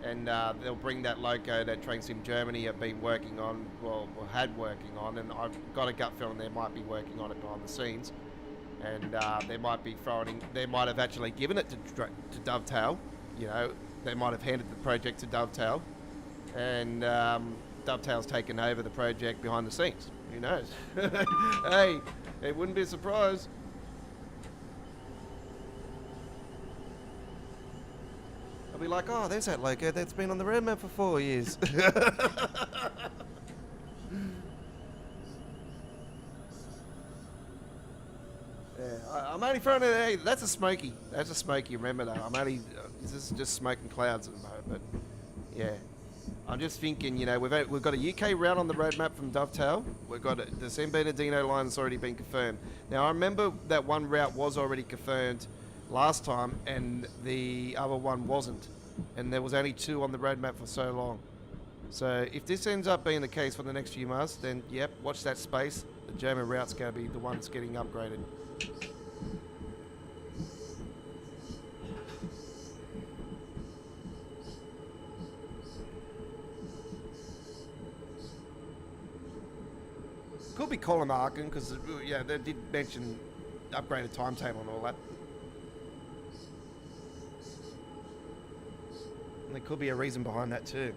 and they'll bring that loco that Train Sim Germany have been working on, well had working on, and I've got a gut feeling they might be working on it behind the scenes, and they might have actually given it to Dovetail. You know, they might have handed the project to Dovetail, and Dovetail's taken over the project behind the scenes. Who knows? Hey, it wouldn't be a surprise. I'll be like, oh, there's that loco that's been on the roadmap for 4 years. Yeah, I'm only throwing it. Hey, that's a smoky. That's a smoky. Remember that. This is just smoke and clouds at the moment. But yeah, I'm just thinking. You know, we've got a UK route on the roadmap from Dovetail. We've got the San Bernardino line that's already been confirmed. Now I remember that one route was already confirmed last time, and the other one wasn't. And there was only 2 on the roadmap for so long. So if this ends up being the case for the next few months, then yep, watch that space. The German route's going to be the one that's getting upgraded. Could be Colin Arkin, because yeah, they did mention upgraded timetable and all that. And there could be a reason behind that too.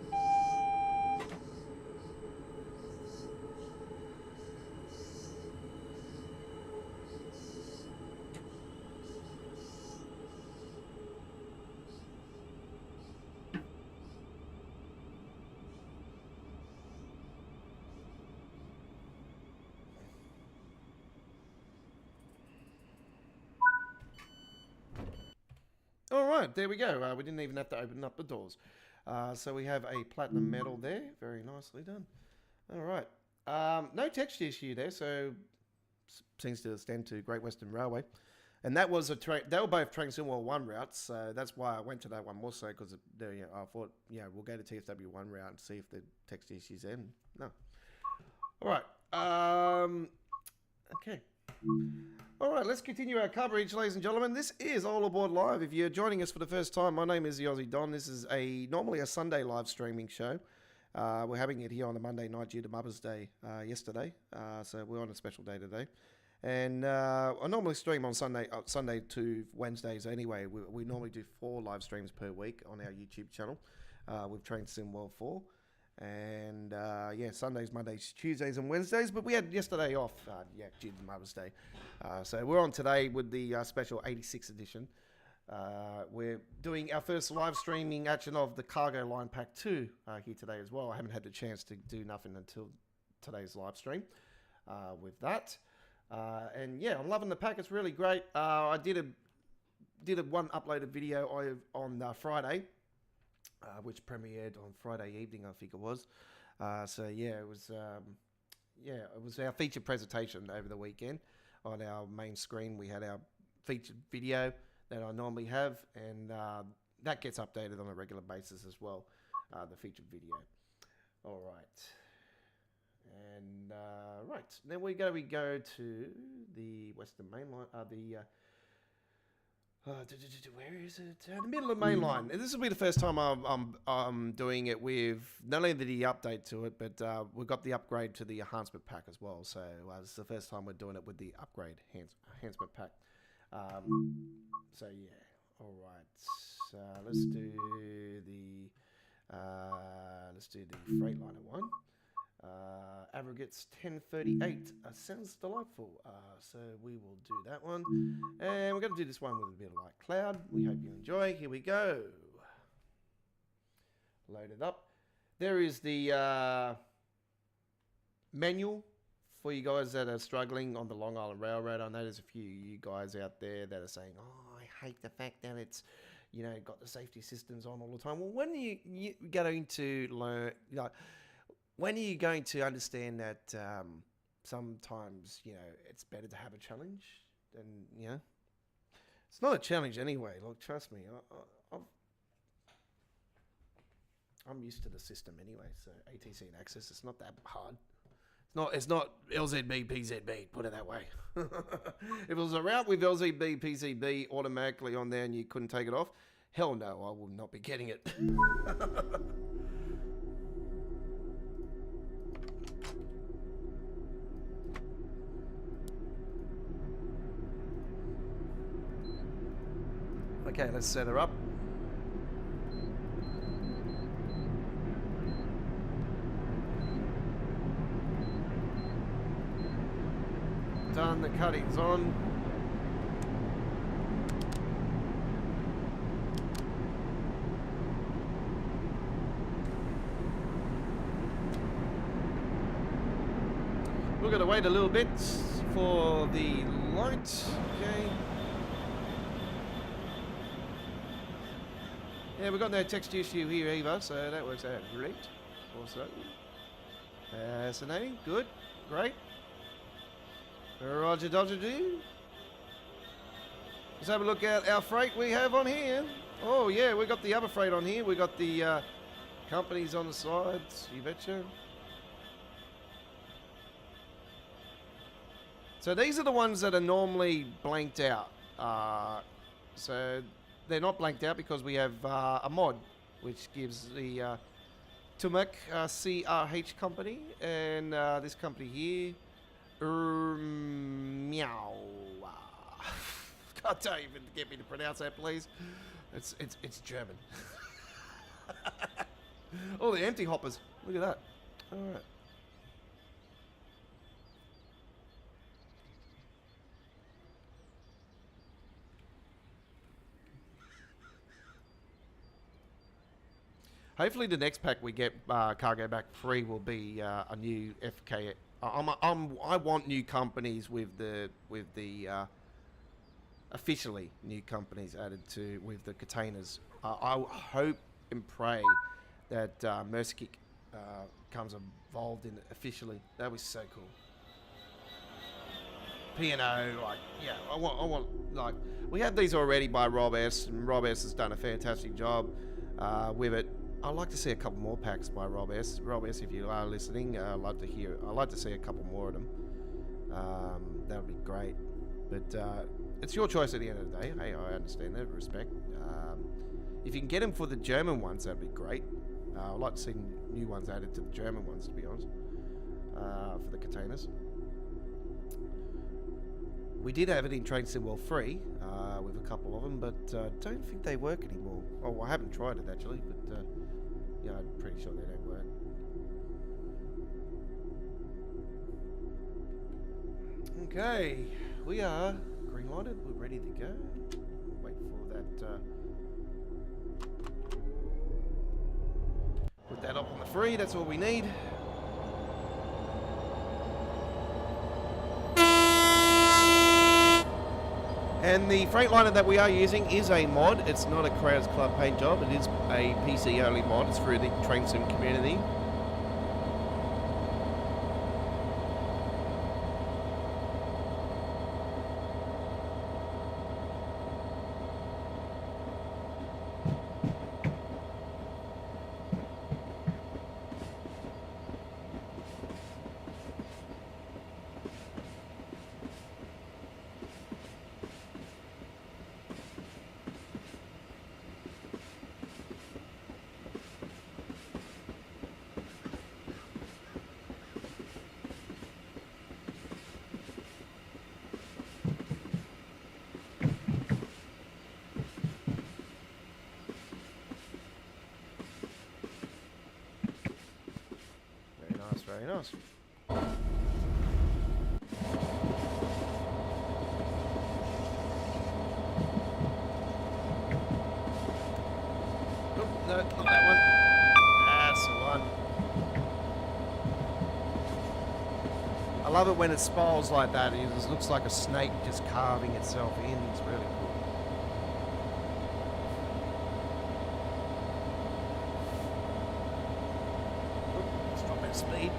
All right, there we go. We didn't even have to open up the doors. So we have a platinum medal there. Very nicely done. All right. No texture issue there, so seems to extend to Great Western Railway. And that was they were both Train Sim World 1 routes, so that's why I went to that one more so, because I thought, we'll go to TSW 1 route and see if the texture issues end. No. All right. Okay. All right, let's continue our coverage, ladies and gentlemen. This is All Aboard Live. If you're joining us for the first time, my name is the Aussie Don. This is normally a Sunday live streaming show. We're having it here on a Monday night due to Mother's Day yesterday, so we're on a special day today. And I normally stream on Sunday to Wednesdays anyway. We normally do 4 live streams per week on our YouTube channel with Train Sim World 4. And Sundays, Mondays, Tuesdays, and Wednesdays. But we had yesterday off, due to Mother's Day. So we're on today with the special 86 edition. We're doing our first live streaming action of the Cargo Line Pack 2 here today as well. I haven't had the chance to do nothing until today's live stream with that. And yeah, I'm loving the pack. It's really great. I did a one uploaded video on Friday. Which premiered on Friday evening, I think it was. It was our featured presentation over the weekend. On our main screen, we had our featured video that I normally have, and that gets updated on a regular basis as well, the featured video. All right. And, then we go to the Western Main Line, where is it? The middle of main line. This will be the first time I'm doing it with not only the update to it, but we've got the upgrade to the enhancement pack as well. So it's the first time we're doing it with the upgrade enhancement pack. All right. Let's do the Freightliner one. Aggregates 1038 sounds delightful, so we will do that one, and we're going to do this one with a bit of light cloud. We hope you enjoy. Here we go. Load it up. There is the manual for you guys that are struggling on the Long Island Railroad. I know there's a few you guys out there that are saying, oh, I hate the fact that it's got the safety systems on all the time. Well, when are you going to learn, when are you going to understand that sometimes, it's better to have a challenge than, It's not a challenge anyway. Look, trust me. I'm used to the system anyway. So ATC and Access, it's not that hard. It's not LZB, PZB, put it that way. If it was a route with LZB, PZB automatically on there and you couldn't take it off, hell no, I will not be getting it. Okay, let's set her up. Done, the cutting's on. We're going to wait a little bit for the light. Okay. Yeah, we've got no text issue here either, so that works out great. Also, fascinating, good, great. Roger, Dodger, do. Let's have a look at our freight we have on here. Oh yeah, we got the other freight on here. We got the companies on the sides. You betcha. So these are the ones that are normally blanked out. So they're not blanked out because we have a mod which gives the Tumac CRH company and this company here. Meow. Don't even get me to pronounce that, please. It's German. Oh, the empty hoppers. Look at that. All right. Hopefully the next pack we get cargo back free will be a new FK. I want new companies with the officially new companies added to with the containers. I hope and pray that Mercykick comes involved in it officially. That was so cool. P&O, like, yeah, I want like, we had these already by Rob S, and Rob S has done a fantastic job with it. I'd like to see a couple more packs by Rob S. Rob S, if you are listening, I'd like to see a couple more of them. That would be great. But it's your choice at the end of the day. Hey, I understand that, respect. If you can get them for the German ones, that'd be great. I'd like to see new ones added to the German ones, to be honest, for the containers. We did have it in Train Sim World free with a couple of them, but don't think they work anymore. Oh, I haven't tried it actually, but yeah, I'm pretty sure they don't work. Okay, we are green lighted. We're ready to go. Wait for that. Put that up on the free. That's all we need. And the Freightliner that we are using is a mod. It's not a Crowds Club paint job. It is a PC only mod. It's through the Train Sim community. Very nice. Nope, no, not that one. That's the one. I love it when it spirals like that. It just looks like a snake just carving itself in. It's really cool. Let's drop that speed.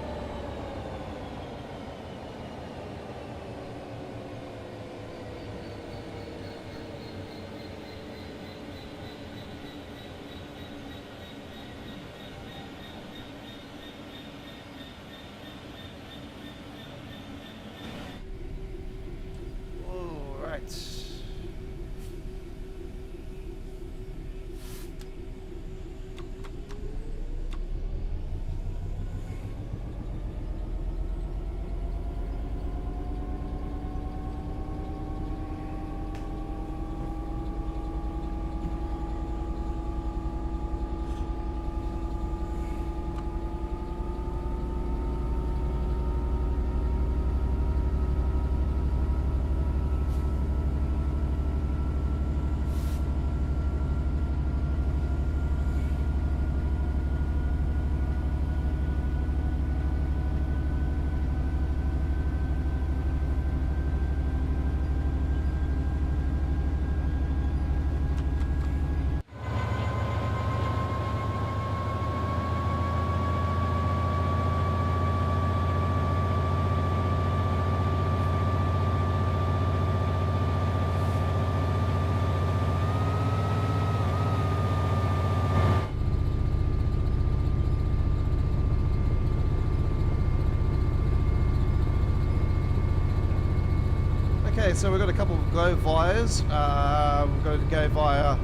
Okay, so we've got a couple of go vias. We've got to go via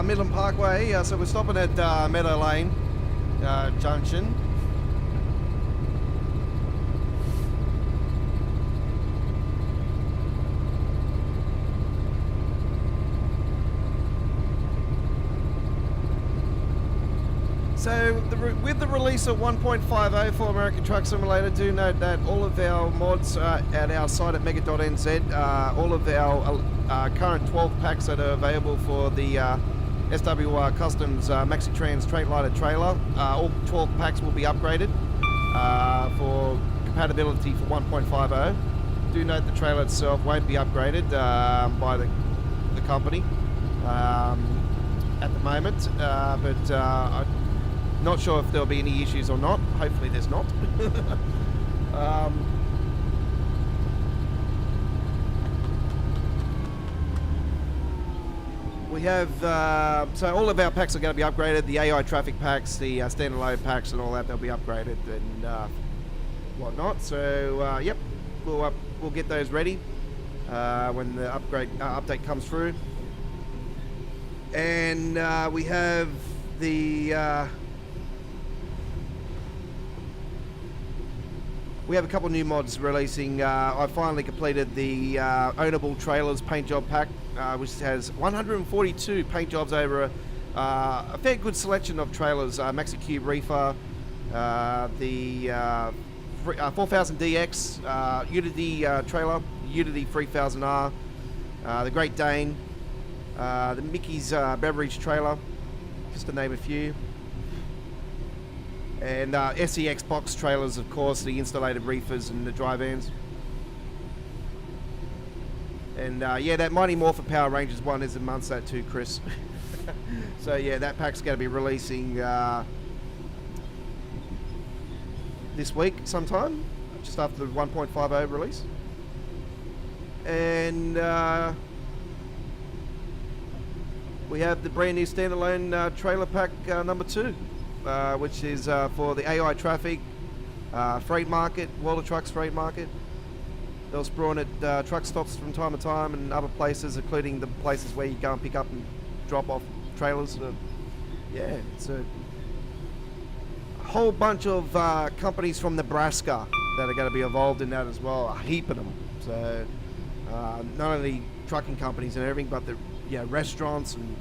Midland Parkway. So we're stopping at Meadow Lane Junction. So with the release of 1.50 for American Truck Simulator, do note that all of our mods at our site at mega.nz, all of our current 12 packs that are available for the SWR Customs Maxi-Trans Straight Lighter trailer, all 12 packs will be upgraded for compatibility for 1.50. Do note the trailer itself won't be upgraded by the company at the moment, but I'm not sure if there'll be any issues or not. Hopefully there's not. We have, so all of our packs are going to be upgraded. The AI traffic packs, the standalone packs and all that, they'll be upgraded and whatnot. So, yep, we'll get those ready when the update comes through. And we have the... we have a couple new mods releasing. I finally completed the Ownable Trailers paint job pack, which has 142 paint jobs over a fair good selection of trailers. Maxi Cube Reefer, the 4000DX, Unity trailer, Unity 3000R, the Great Dane, the Mickey's Beverage trailer, just to name a few. And SEX box trailers, of course, the installated reefers and the dry vans. And yeah, that Mighty Morphin Power Rangers one is amongst that too, Chris. So yeah, that pack's going to be releasing this week sometime, just after the 1.50 release. And we have the brand new standalone trailer pack number 2. Which is for the AI traffic, freight market, World of Trucks freight market. They'll spawn at truck stops from time to time and other places, including the places where you go and pick up and drop off trailers. Yeah, it's a whole bunch of companies from Nebraska that are going to be involved in that as well, a heap of them. So not only trucking companies and everything, but the restaurants and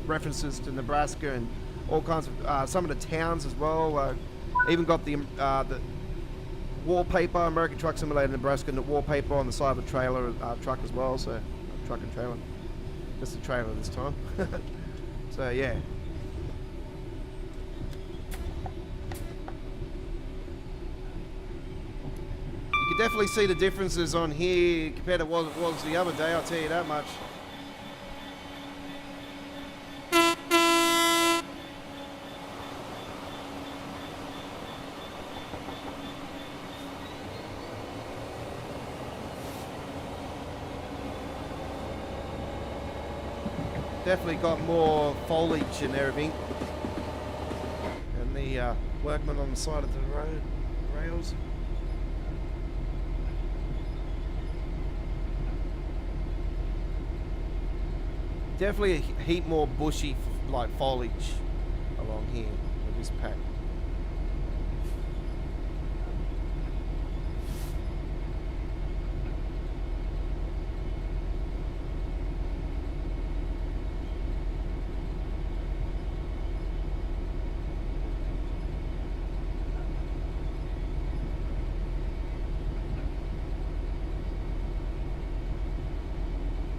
references to Nebraska and all kinds of some of the towns as well. Even got the wallpaper, American Truck Simulator Nebraska, and the wallpaper on the side of the trailer truck as well. So truck and trailer, just the trailer this time. So yeah. You can definitely see the differences on here compared to what it was the other day, I'll tell you that much. Definitely got more foliage and everything, and the workmen on the side of the road rails. Definitely a heap more bushy like foliage along here with this pack.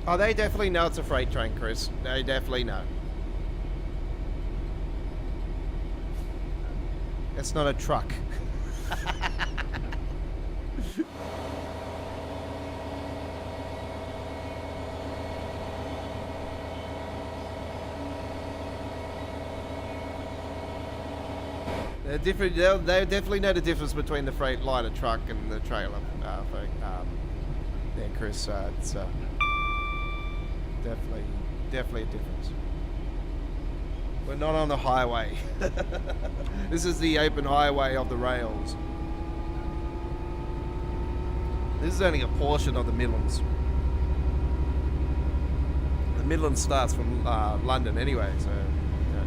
Oh, they definitely know it's a freight train, Chris. They definitely know. It's not a truck. They're different. They definitely know the difference between the freight lighter truck and the trailer. Yeah, Chris. It's definitely a difference. We're not on the highway. This is the open highway of the rails. This is only a portion of the Midlands. The Midlands starts from London anyway, so yeah.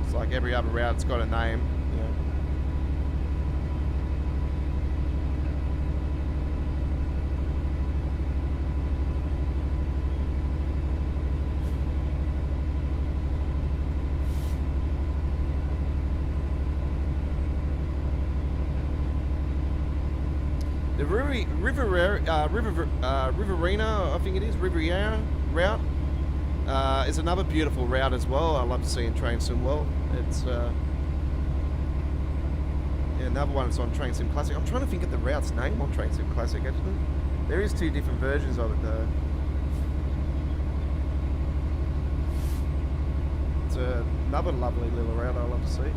It's like every other route's got a name. Yeah. The Riverina, I think it is, Riviera route is another beautiful route as well. I love to see in Train Sim World. It's yeah, another one that's on Train Sim Classic. I'm trying to think of the route's name on Train Sim Classic actually. There is 2 different versions of it though. It's another lovely little route I love to see.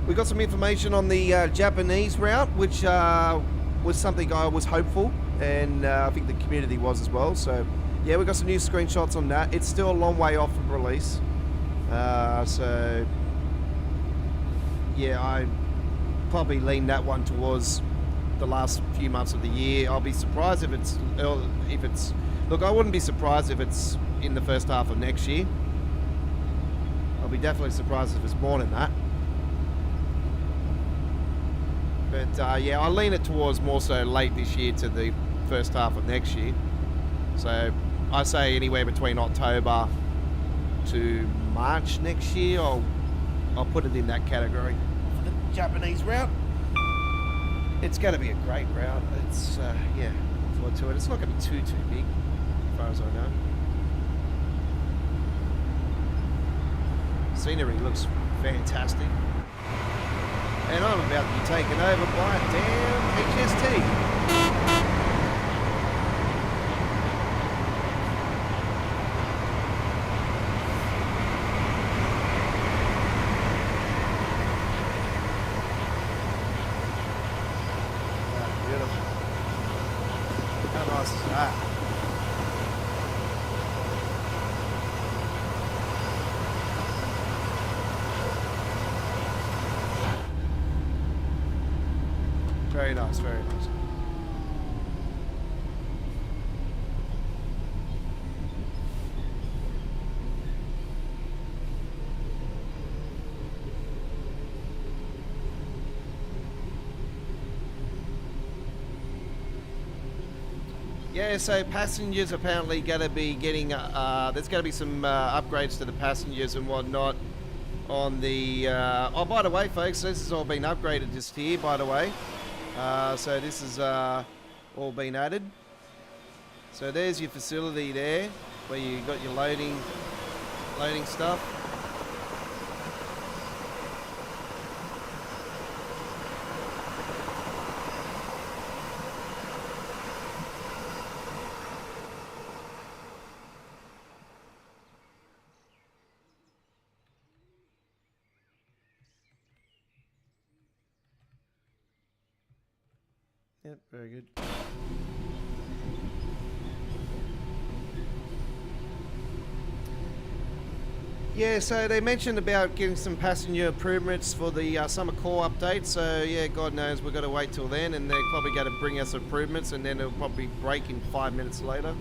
We got some information on the Japanese route, which was something I was hopeful, and I think the community was as well. So, yeah, we got some new screenshots on that. It's still a long way off from release. So, yeah, I probably lean that one towards the last few months of the year. I'll be surprised if it's look, I wouldn't be surprised if it's in the first half of next year. I'll be definitely surprised if it's more than that. But yeah, I lean it towards more so late this year to the first half of next year. So I say anywhere between October to March next year. I'll put it in that category for the Japanese route. It's going to be a great route. It's yeah, look forward to it. It's not going to be too big, as far as I know. Scenery looks fantastic. And I'm about to be taken over by a damn HST. Beautiful. How nice is that? Very nice, very nice. Yeah, so passengers apparently going to be getting, there's going to be some upgrades to the passengers and whatnot on the, oh, by the way, folks, this has all been upgraded just here, by the way. So this is all been added. So there's your facility there, where you got your loading stuff. Yep, very good. Yeah, so they mentioned about getting some passenger improvements for the summer core update. So yeah, God knows we've got to wait till then, and they're probably going to bring us improvements, and then it'll probably break in 5 minutes later.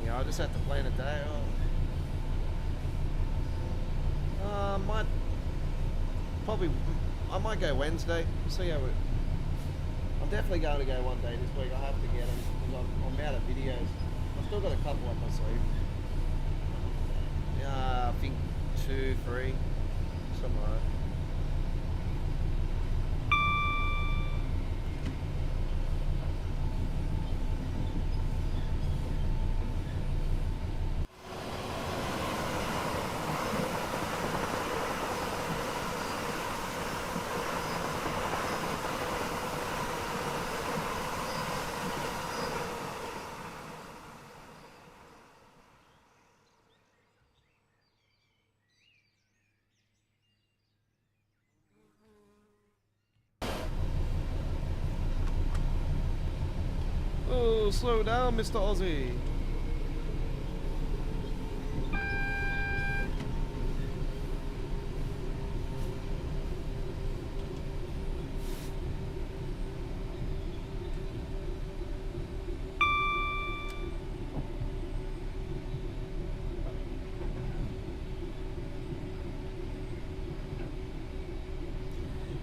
I just have to plan a day off. Might probably. I might go Wednesday. See how it. I'm definitely going to go one day this week. I have to get them because I'm out of videos. I've still got a couple up my sleeve. I think 2, 3, something like that. Oh, slow down, Mr. Aussie.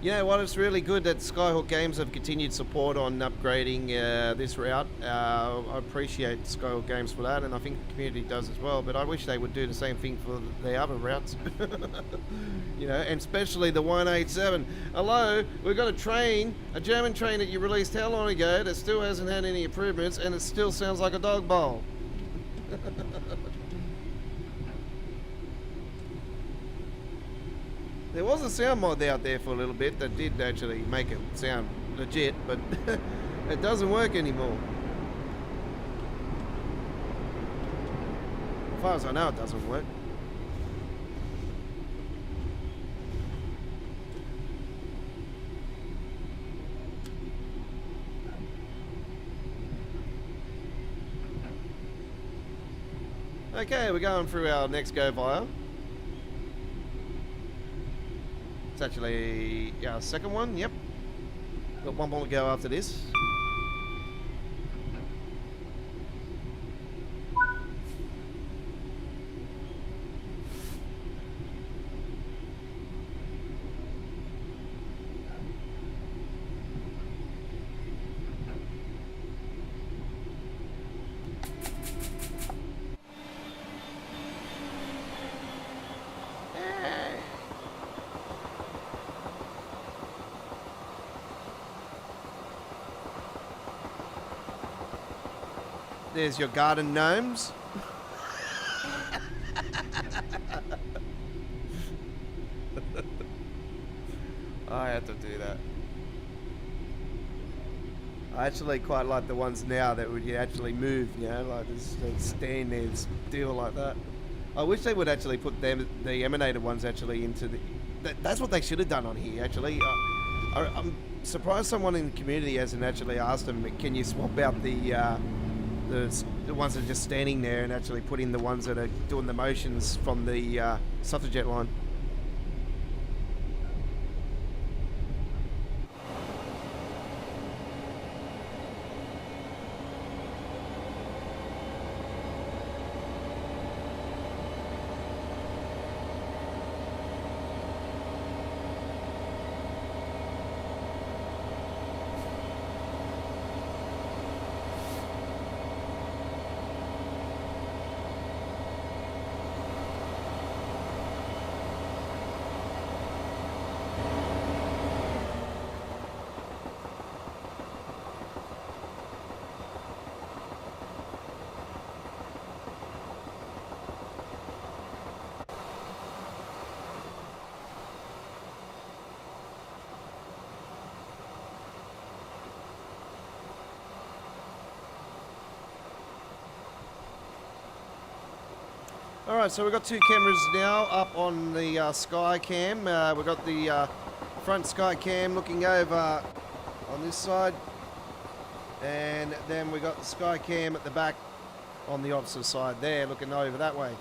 You know what, it's really good that Skyhook Games have continued support on upgrading this route. I appreciate Skyhook Games for that, and I think the community does as well, but I wish they would do the same thing for the other routes. You know, and especially the 187. Hello, we've got a train, a German train that you released how long ago that still hasn't had any improvements, and it still sounds like a dog bowl. There was a sound mod out there for a little bit that did actually make it sound legit, but it doesn't work anymore. As far as I know, it doesn't work. Okay, we're going through our next go via. It's actually our second one, yep. Got one more to go after this. There's your garden gnomes. I had to do that. I actually quite like the ones now that would actually move, you know, like just stand there and still like that. I wish they would actually put them, the emanated ones actually into the... That's what they should have done on here, actually. I'm surprised someone in the community hasn't actually asked them, can you swap out the ones that are just standing there and actually put in the ones that are doing the motions from the Suffragette line. Alright, so we've got two cameras now up on the Sky Cam. We've got the front Sky Cam looking over on this side, and then we've got the Sky Cam at the back on the opposite side there looking over that way.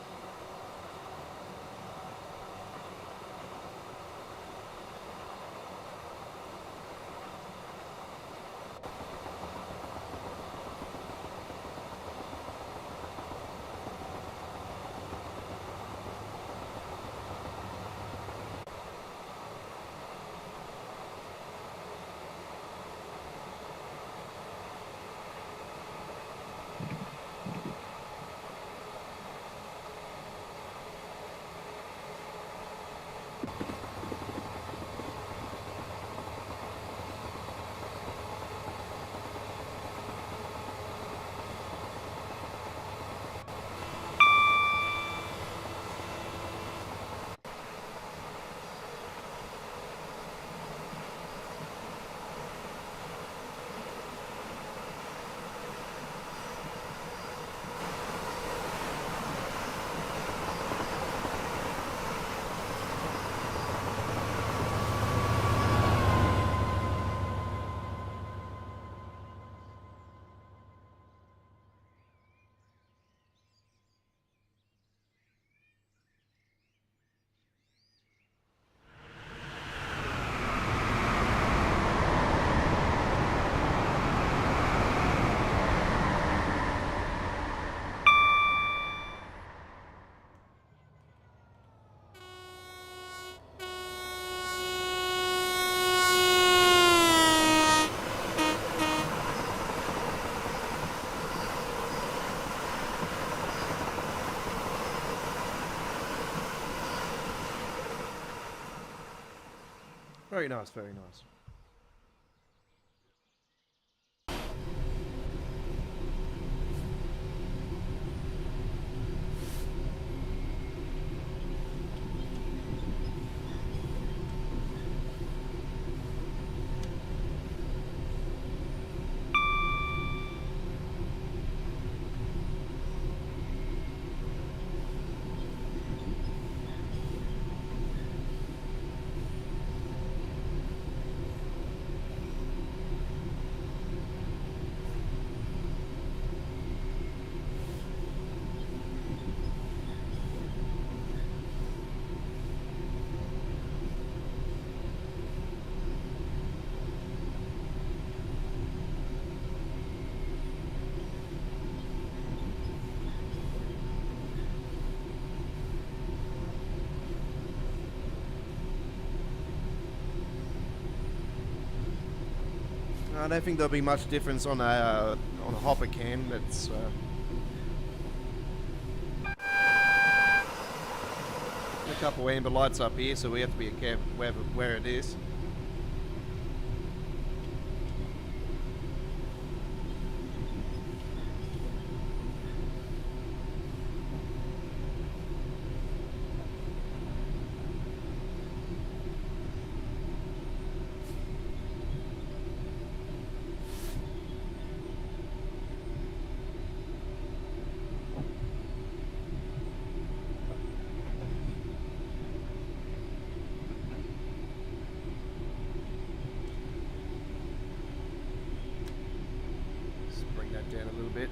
Very nice, very nice. I don't think there'll be much difference on a hopper can. That's a couple of amber lights up here, so we have to be careful where it is. Down a little bit.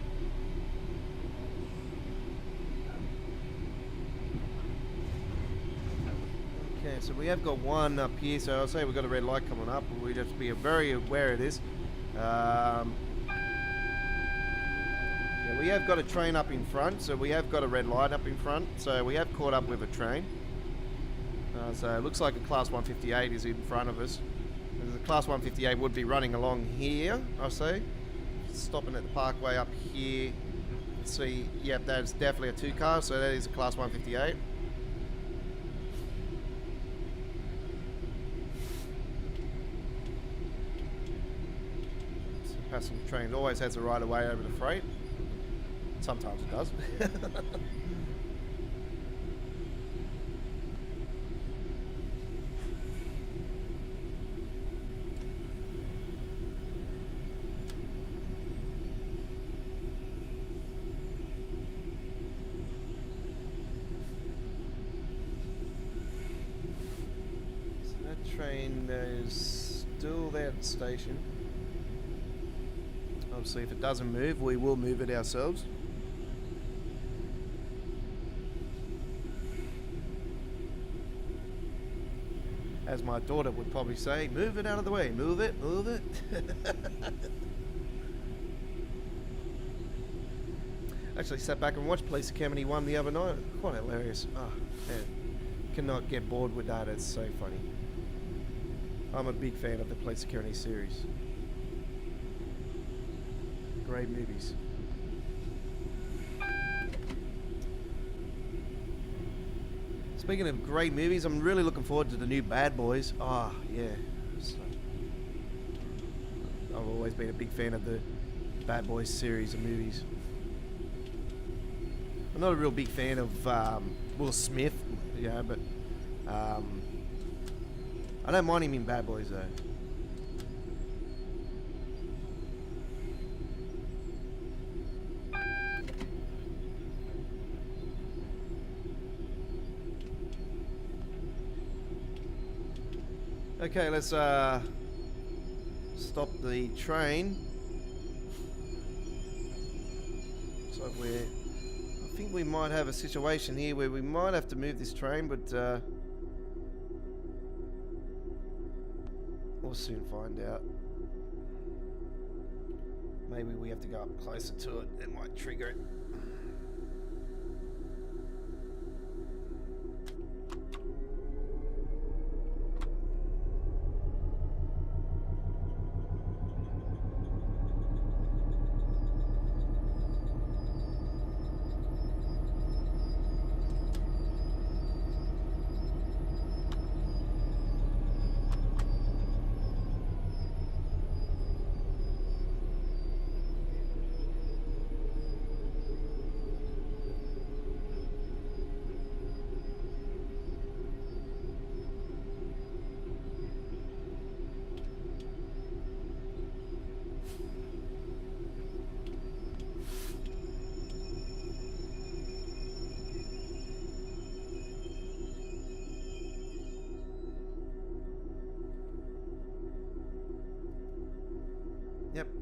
Okay, so we have got one up here, so I'll say we've got a red light coming up. We have to be very aware of this. Yeah, we have got a train up in front, so we have got a red light up in front, so we have caught up with a train. So it looks like a Class 158 is in front of us. The Class 158 would be running along here, I'll say. Stopping at the parkway up here. See, yep, that's definitely a 2 car, so that is a Class 158. So passenger train always has a right of way over the freight. Sometimes it does. Train is still there at the station. Obviously, if it doesn't move, we will move it ourselves. As my daughter would probably say, move it out of the way, move it, move it. Actually sat back and watched Police Academy 1 the other night. Quite hilarious. Oh, man. Cannot get bored with that, it's so funny. I'm a big fan of the Police Security series. Great movies. Speaking of great movies, I'm really looking forward to the new Bad Boys. Ah, yeah. So, I've always been a big fan of the Bad Boys series of movies. I'm not a real big fan of Will Smith, yeah, but I don't mind him in Bad Boys though. Okay, let's stop the train. So I think we might have a situation here where we might have to move this train, but we'll soon find out. Maybe we have to go up closer to it. It might trigger it.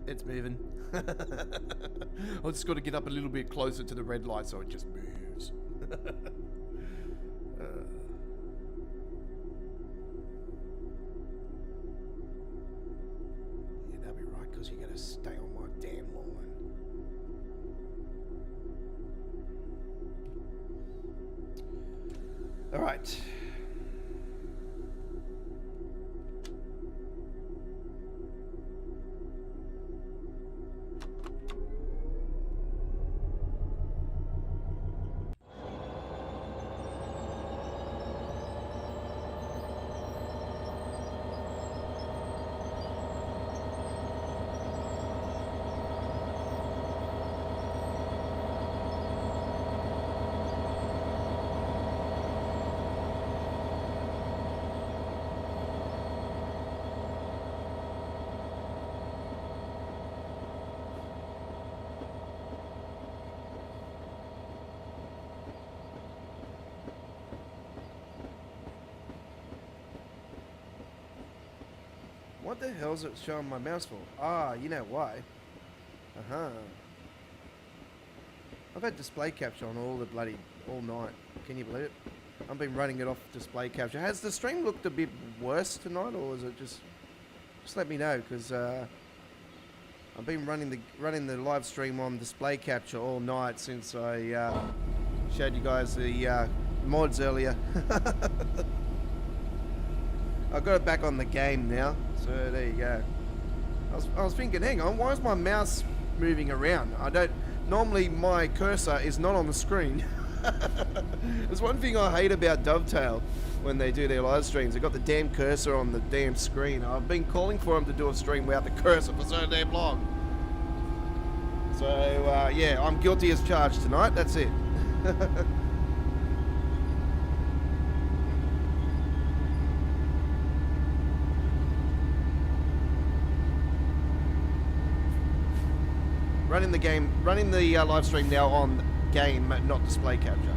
it's moving. I just got to get up a little bit closer to the red light so it just moves. Yeah, that'll be right, because you got to stay on my damn line. All right. What the hell is it showing my mouse for? Ah, you know why. I've had display capture on all night. Can you believe it? I've been running it off display capture. Has the stream looked a bit worse tonight, or is it just let me know, because I've been running the live stream on display capture all night since I showed you guys the mods earlier. I've got it back on the game now, so there you go. I was thinking, hang on, why is my mouse moving around? Normally my cursor is not on the screen. There's one thing I hate about Dovetail when they do their live streams. They've got the damn cursor on the damn screen. I've been calling for them to do a stream without the cursor for so damn long. So, yeah, I'm guilty as charged tonight, that's it. running the live stream now on game, not display capture.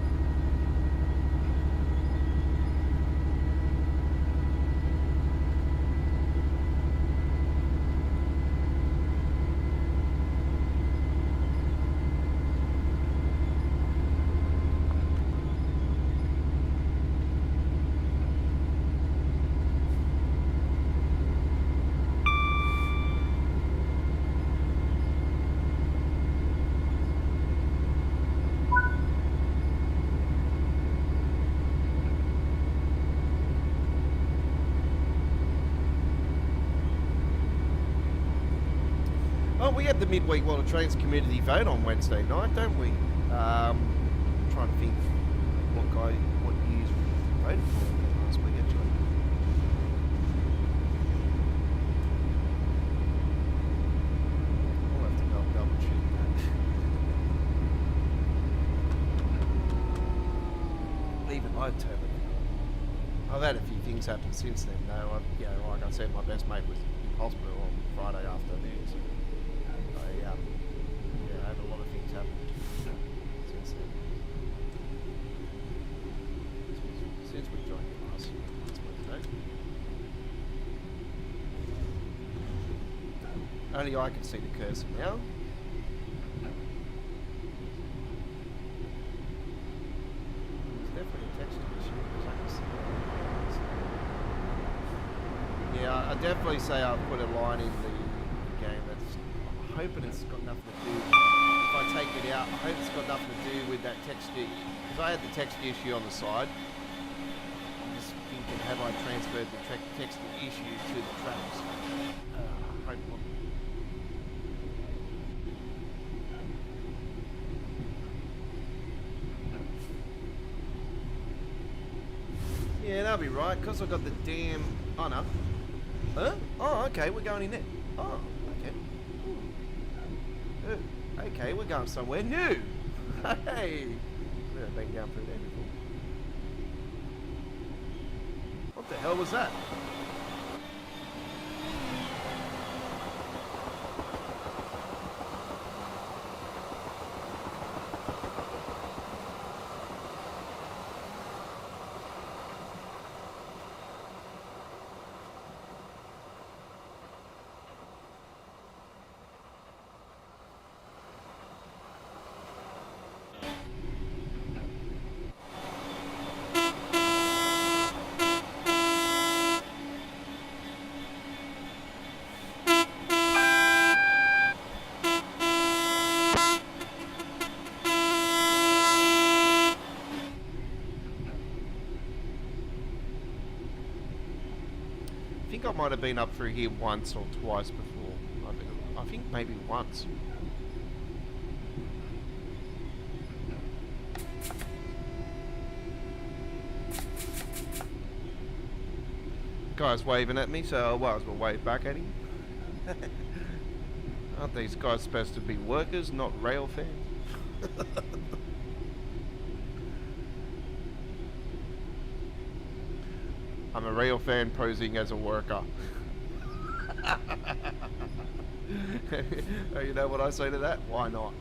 We had the midweek World of Trains community vote on Wednesday night, don't we? Trying to think what you voted for last week, actually. I'll have to double check that. Even I'd tell it. I've had a few things happen since then, though. Like I said, my best mate was in hospital on Friday afternoon. So I had a lot of things happen since then. Since we joined last Wednesday. Only I can see the cursor now. There's definitely a texture issue because I can see it. Yeah, I definitely say I'll put a line in the game that's... I'm hoping it's got nothing to do, if I take it out, I hope it's got nothing to do with that texture, because I had the texture issue on the side. I'm just thinking, have I transferred the texture issue to the tracks? Hope not. Yeah, that'll be right, because I've got the damn... Oh, no. Huh? Oh, okay, we're going in there. Oh, okay. Okay, we're going somewhere new. Hey! We've never been down through there before. What the hell was that? think I might have been up through here once or twice before. I think maybe once. Guy's waving at me, so I might as well wave back at him. Aren't these guys supposed to be workers, not rail fans? I'm a rail fan posing as a worker. You know what I say to that? Why not?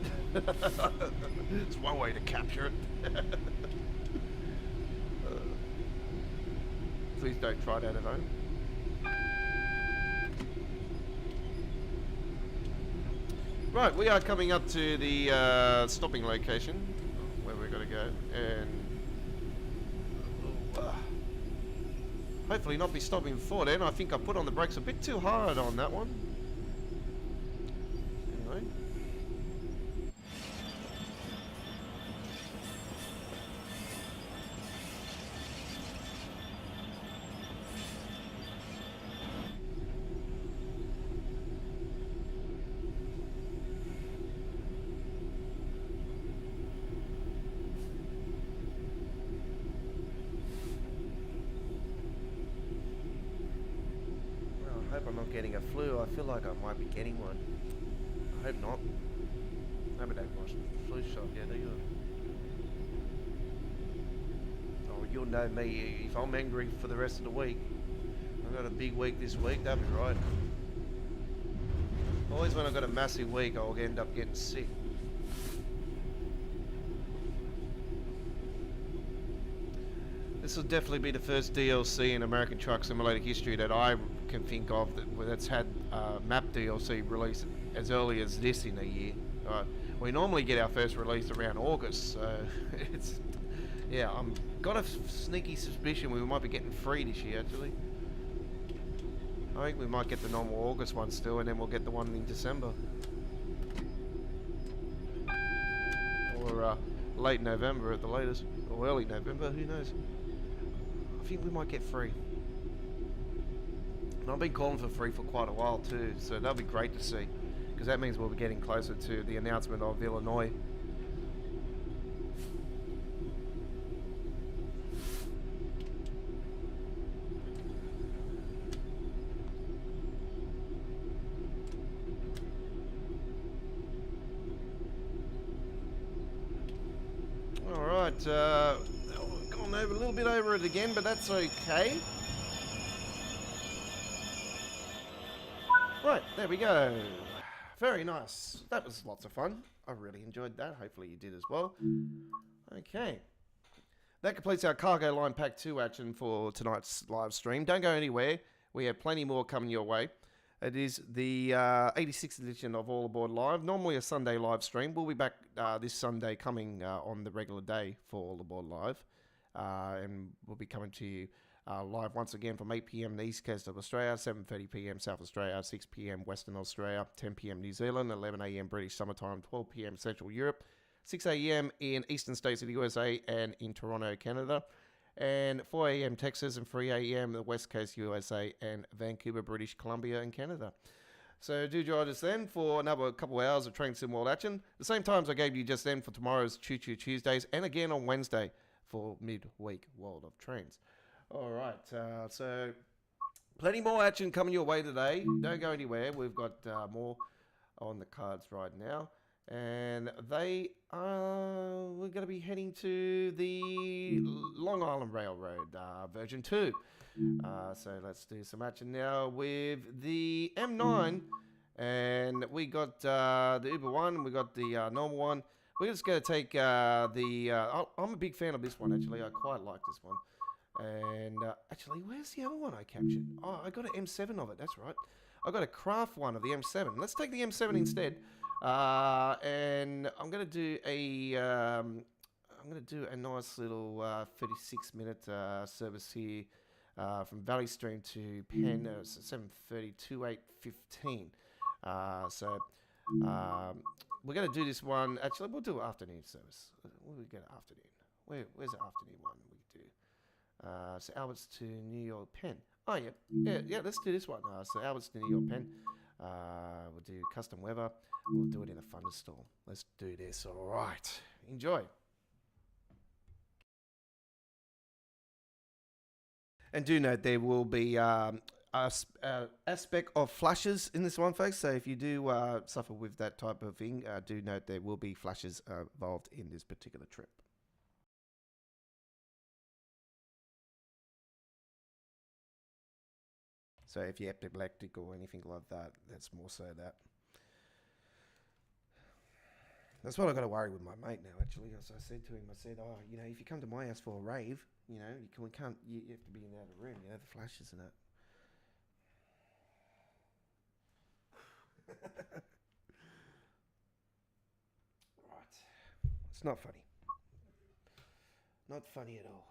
It's one way to capture it. Please don't try that at home. Right, we are coming up to the stopping location where we're going to go, and hopefully not be stopping before then. I think I put on the brakes a bit too hard on that one. Anyway. I hope I'm not getting a flu. I feel like I might be getting one. I hope not. I haven't had my flu shot yet either. Oh, you'll know me. If I'm angry for the rest of the week, I've got a big week this week, that'll be right. Always when I've got a massive week, I'll end up getting sick. This will definitely be the first DLC in American Truck Simulator history that I can think of that's had map DLC released as early as this in a year. We normally get our first release around August, so it's, yeah, I'm got a sneaky suspicion we might be getting 3 this year actually. I think we might get the normal August one still, and then we'll get the one in December. Or late November at the latest, or early November, who knows. I think we might get 3. And I've been calling for 3 for quite a while too, so that'll be great to see, because that means we'll be getting closer to the announcement of Illinois. Alright, gone over a little bit over it again, but that's okay. Right, there we go. Very nice. That was lots of fun. I really enjoyed that. Hopefully you did as well. Okay. That completes our Cargo Line Pack 2 action for tonight's live stream. Don't go anywhere. We have plenty more coming your way. It is the 86th edition of All Aboard Live. Normally a Sunday live stream. We'll be back this Sunday coming on the regular day for All Aboard Live. And we'll be coming to you live once again from 8 p.m. the East Coast of Australia, 7:30 p.m. South Australia, 6 p.m. Western Australia, 10 p.m. New Zealand, 11 a.m. British Summertime, 12 p.m. Central Europe, 6 a.m. in Eastern States of the USA and in Toronto, Canada, and 4 a.m. Texas and 3 a.m. the West Coast USA and Vancouver, British Columbia and Canada. So do join us then for another couple of hours of Train Sim World action. The same times I gave you just then for tomorrow's Choo Choo Tuesdays, and again on Wednesday for midweek World of Trains. All right, so plenty more action coming your way today. Don't go anywhere. We've got more on the cards right now. And they are, we're going to be heading to the Long Island Railroad, version 2. So let's do some action now with the M9. And we got the Uber one, we got the normal one. We're just going to take I'm a big fan of this one, actually. I quite like this one. And actually, where's the other one I captured? Oh, I got an M7 of it. That's right. I got a craft one of the M7. Let's take the M7 instead. And I'm gonna do a nice little 36-minute service here from Valley Stream to Penn. 7:30 to 8:15. So we're gonna do this one. Actually, we'll do an afternoon service. We'll get an afternoon. Where's the afternoon one we do? So Alberts to New York, Penn. Oh, yeah. Yeah, let's do this one. So Albert's near your pen. We'll do custom weather. We'll do it in a thunderstorm. Let's do this. All right. Enjoy. And do note there will be aspect of flashes in this one, folks. So if you do suffer with that type of thing, do note there will be flashes involved in this particular trip. So if you're epileptic or anything like that, that's more so that. That's what I got to worry with my mate now, actually. As I said to him, I said, oh, you know, if you come to my house for a rave, you know, you have to be in the other room, you know, the flashes and that. Right. It's not funny. Not funny at all.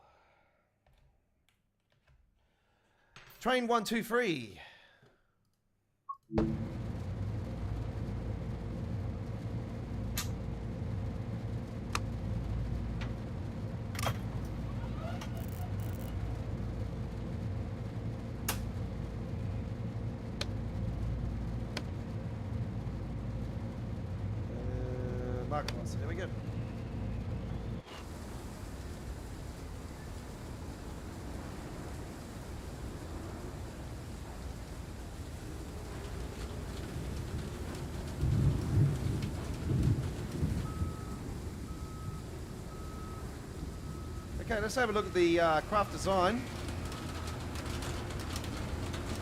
Train 123. Market loss. There we go. Okay, let's have a look at the craft design.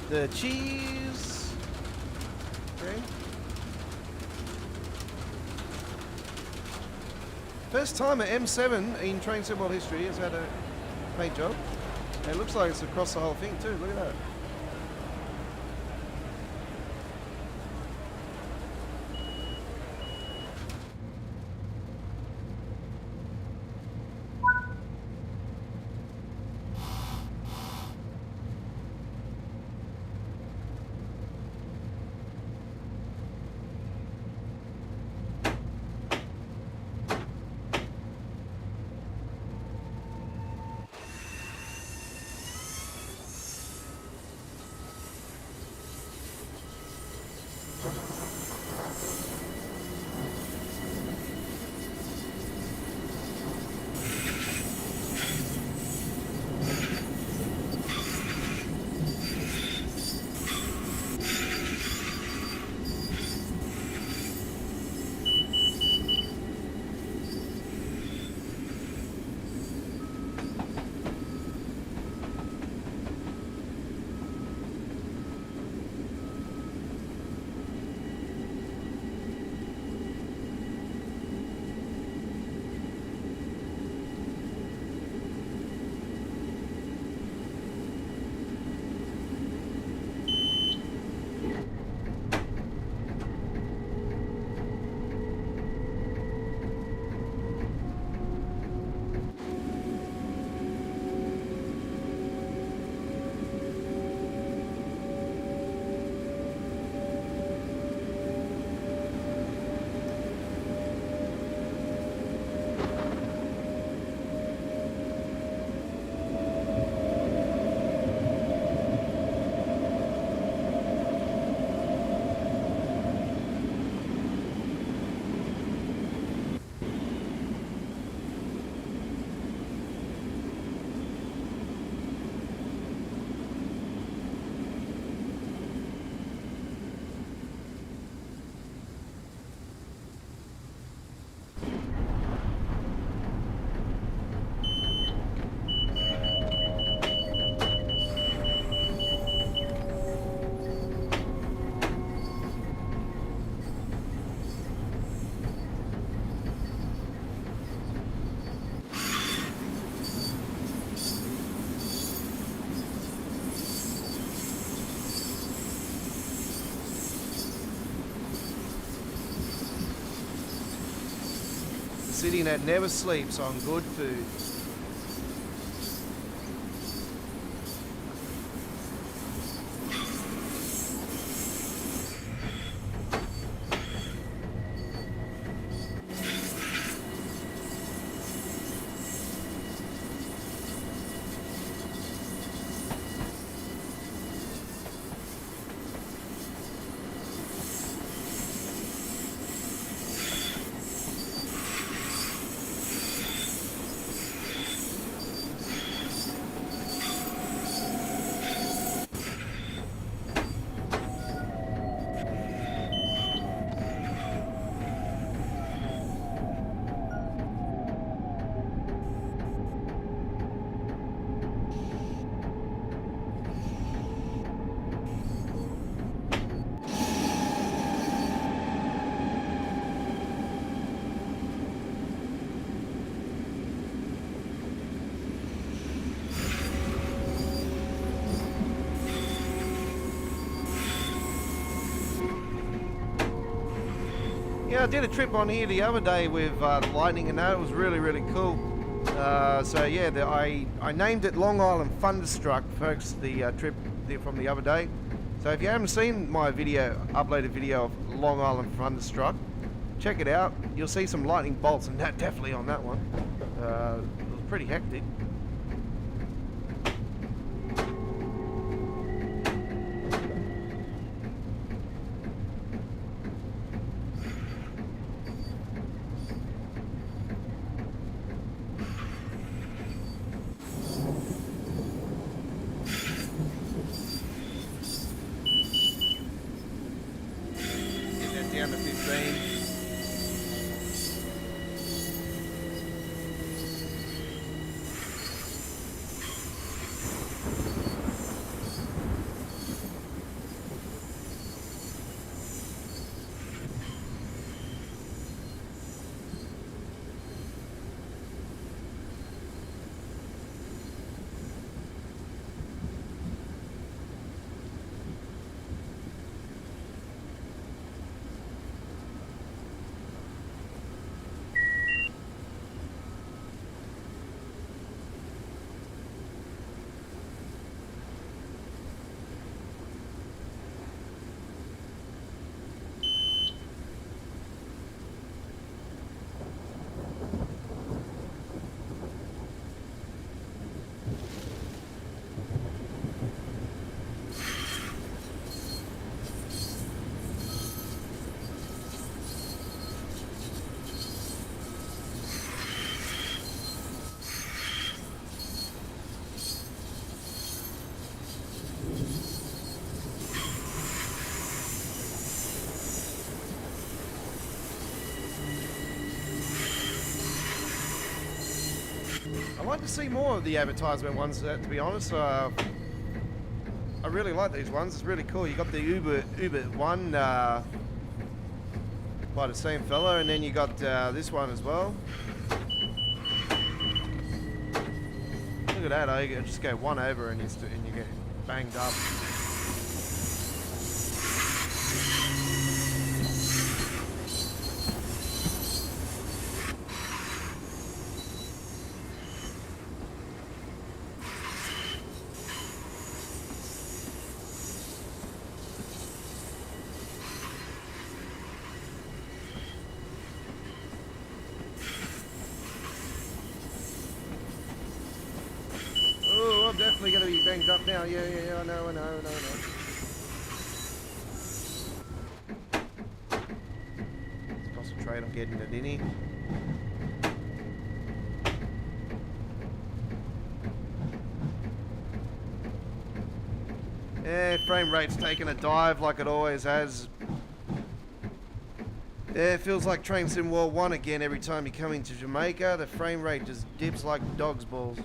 The cheese. Okay. First time at M7 in train symbol history has had a paint job. And it looks like it's across the whole thing too. Look at that. City that never sleeps on good food. I did a trip on here the other day with Lightning and that. It was really, really cool. So yeah, I named it Long Island Thunderstruck, folks, the trip from the other day. So if you haven't seen my uploaded video of Long Island Thunderstruck, check it out. You'll see some lightning bolts and that definitely on that one. It was pretty hectic. Down to 15. I'd like to see more of the advertisement ones, to be honest. I really like these ones. It's really cool. You got the Uber one by the same fella, and then you got this one as well. Look at that! I just go one over and you get banged up. I'm definitely going to be banged up now. Yeah, I know. Let's concentrate on getting it in here. Yeah, frame rate's taking a dive like it always has. Yeah, it feels like Train Sim World 1 again every time you come into Jamaica. The frame rate just dips like dog's balls.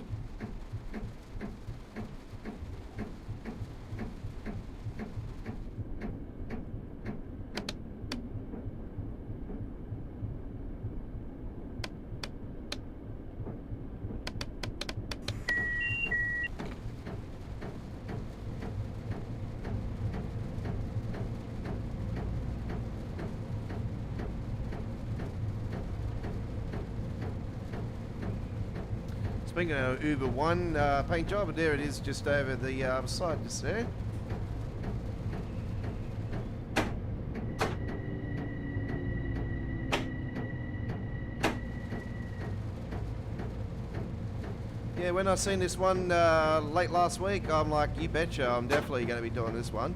Speaking of Uber 1 paint job, but there it is just over the other side just there. Yeah, when I seen this one late last week, I'm like, you betcha, I'm definitely going to be doing this one.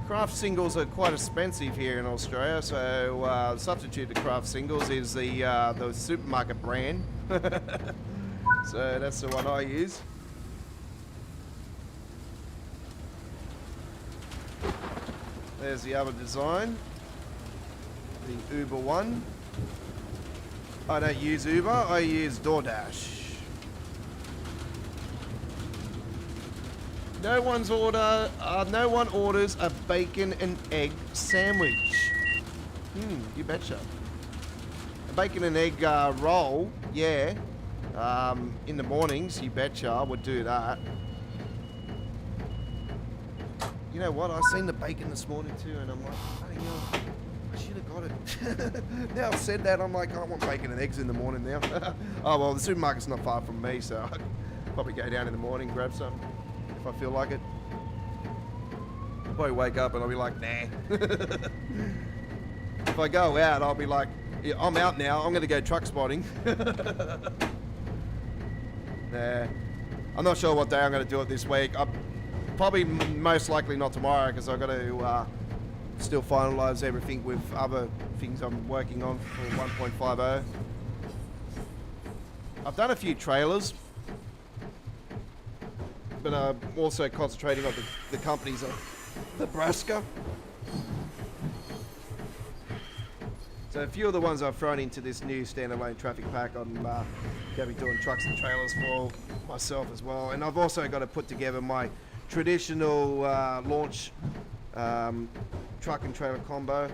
Craft singles are quite expensive here in Australia, so the substitute to craft singles is the supermarket brand. So that's the one I use. There's the other design, the Uber one. I don't use Uber, I use DoorDash. No one orders a bacon and egg sandwich. You betcha. A bacon and egg roll, yeah. In the mornings, you betcha, I would do that. You know what? I seen the bacon this morning too, and I'm like, bloody hell, I should have got it. Now I've said that, I'm like, I want bacon and eggs in the morning now. Oh well, the supermarket's not far from me, so I could probably go down in the morning, grab some if I feel like it. I'll probably wake up and I'll be like, nah. If I go out, I'll be like, yeah, I'm out now, I'm going to go truck spotting. Nah, I'm not sure what day I'm going to do it this week. Probably most likely not tomorrow, because I've got to still finalise everything with other things I'm working on for 1.50. I've done a few trailers, but I'm also concentrating on the companies of Nebraska. So a few of the ones I've thrown into this new standalone traffic pack, I'm going to be doing trucks and trailers for myself as well. And I've also got to put together my traditional launch truck and trailer combo.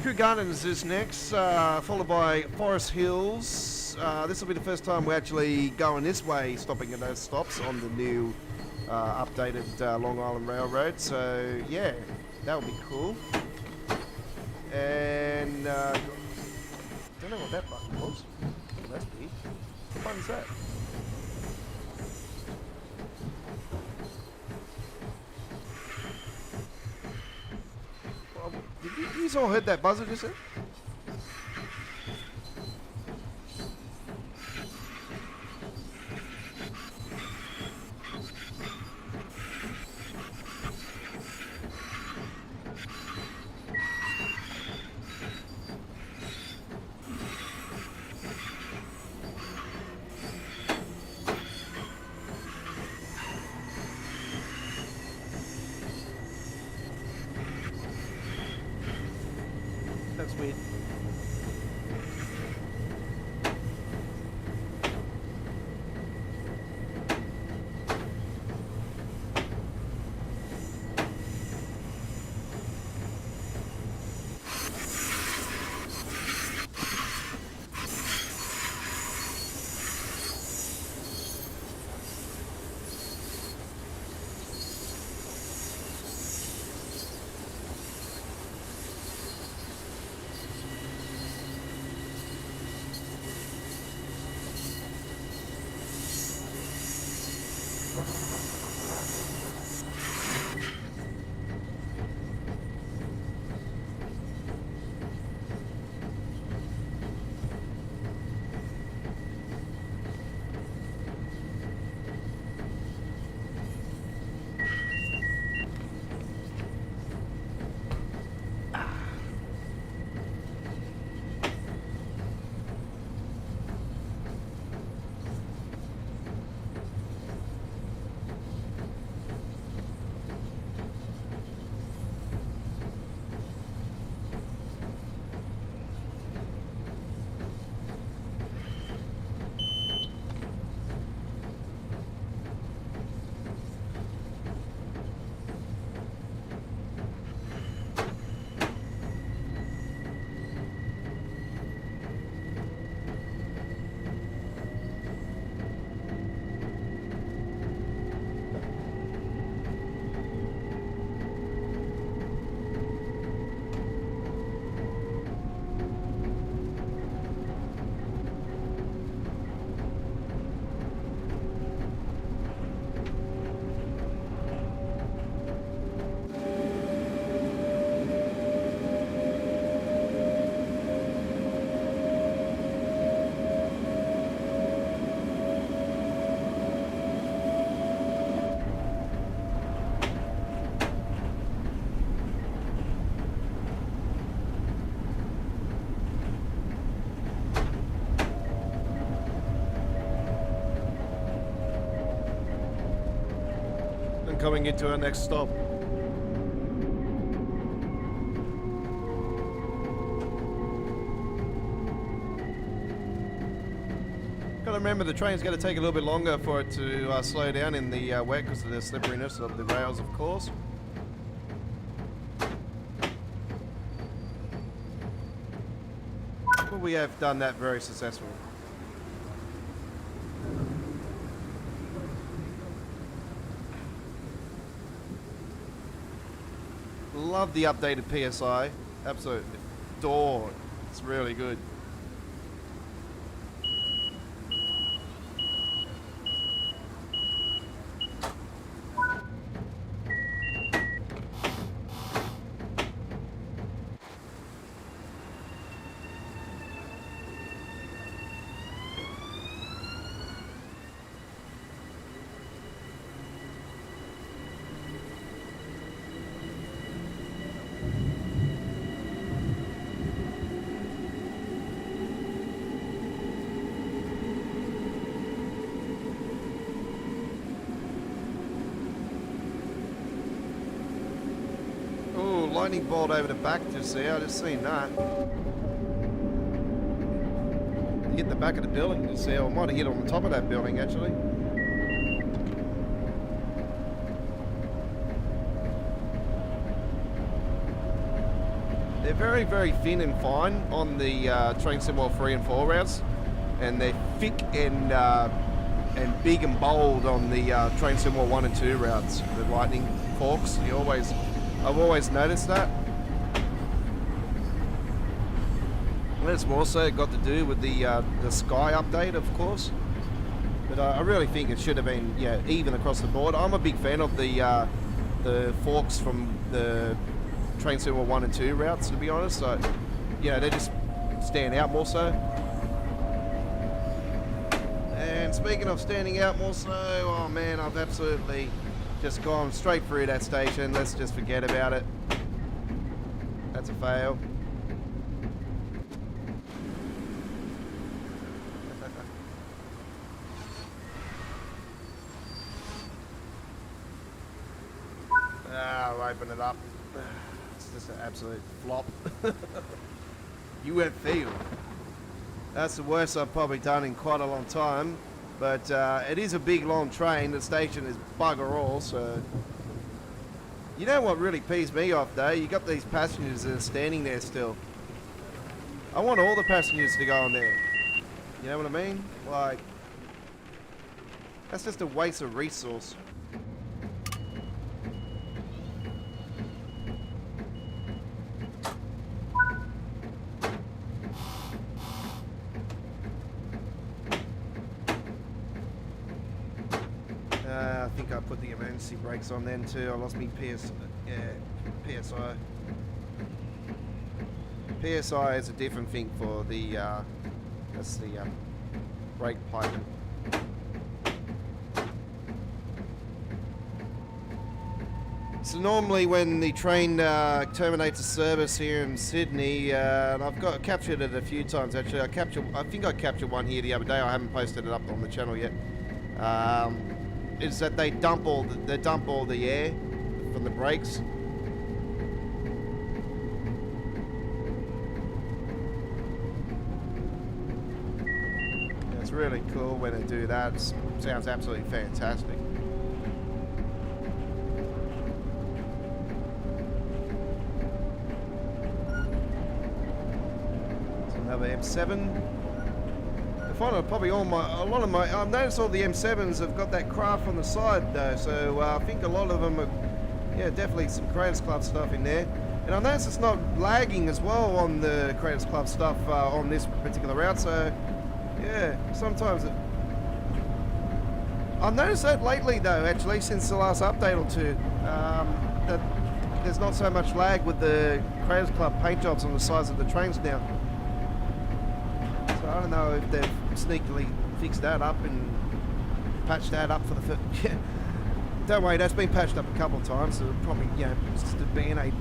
Kew Gardens is next, followed by Forest Hills. This will be the first time we're actually going this way, stopping at those stops on the new updated Long Island Railroad. So yeah, that would be cool. And I don't know what that button was. Oh, that's weird. What button's that? Did you all heard that buzzer just then? That's weird. Coming into our next stop. Gotta remember the train's going to take a little bit longer for it to slow down in the wet because of the slipperiness of the rails, of course. But we have done that very successfully. love the updated PSI. Absolute adore. It's really good. Lightning bolt over the back just there, I just seen that. Hit the back of the building just there, or might have hit on the top of that building actually. They're very, very thin and fine on the train symbol 3 and 4 routes, and they're thick and big and bold on the train symbol 1 and 2 routes. The lightning forks, I've always noticed that. And it's more so got to do with the Sky update, of course. But I really think it should have been even across the board. I'm a big fan of the forks from the train symbol 1 and 2 routes, to be honest. So they just stand out more so. And speaking of standing out more so, oh man, I've absolutely just gone straight through that station. Let's just forget about it. That's a fail. I'll open it up. It's just an absolute flop. You went field. That's the worst I've probably done in quite a long time. But it is a big, long train. The station is bugger all, so... You know what really pees me off, though? You got these passengers that are standing there still. I want all the passengers to go on there. You know what I mean? Like... That's just a waste of resource. I think I put the emergency brakes on then too. I lost my PSI. PSI is a different thing for the that's the brake piping. So normally when the train terminates a service here in Sydney, and I've captured it a few times actually. I think I captured one here the other day. I haven't posted it up on the channel yet. Is that they dump all the air from the brakes. It's really cool when they do that. It sounds absolutely fantastic. It's another M7. I find probably I've noticed all the M7s have got that craft on the side though, so I think a lot of them are, definitely some Creators Club stuff in there. And I noticed it's not lagging as well on the Creators Club stuff on this particular route, so yeah, sometimes I've noticed that lately though, actually, since the last update or two, that there's not so much lag with the Creators Club paint jobs on the sides of the trains now. I don't know if they've sneakily fixed that up and patched that up for the first... Yeah. Don't worry, that's been patched up a couple of times, so probably, just the B&A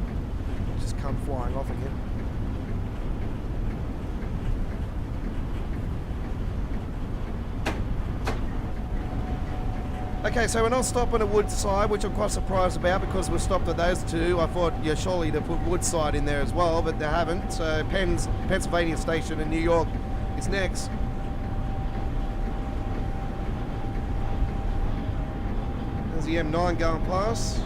just come flying off again. Okay, so we're not stopping at Woodside, which I'm quite surprised about because we're stopped at those two. I thought, surely they put Woodside in there as well, but they haven't. So Pennsylvania Station in New York is next. There's the M9 going past.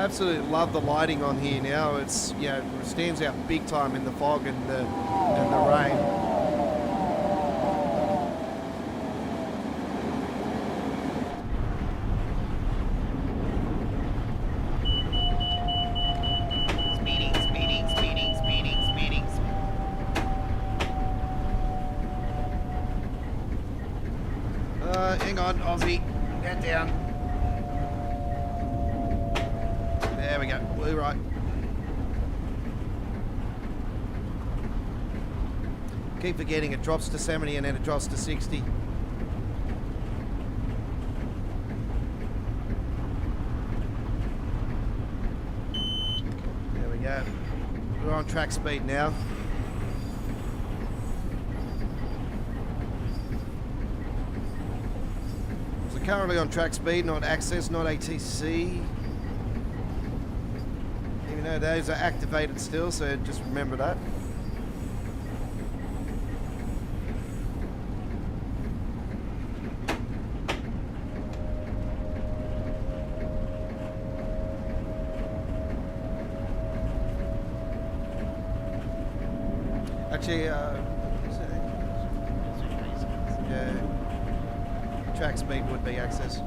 Absolutely love the lighting on here now. It's, you know, it stands out big time in the fog and the rain. Hang on, Aussie. Get down. There we go. Blue right. Keep forgetting it drops to 70 and then it drops to 60. There we go. We're on track speed now. Currently on track speed, not access, not ATC. Even though those are activated still, so just remember that. Actually, yeah. Track speed would be access.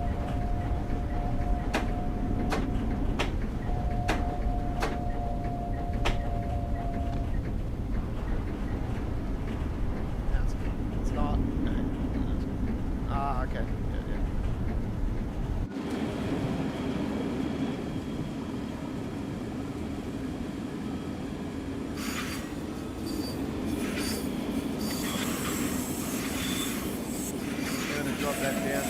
It's not. Ah, okay. Yeah. Drop that down.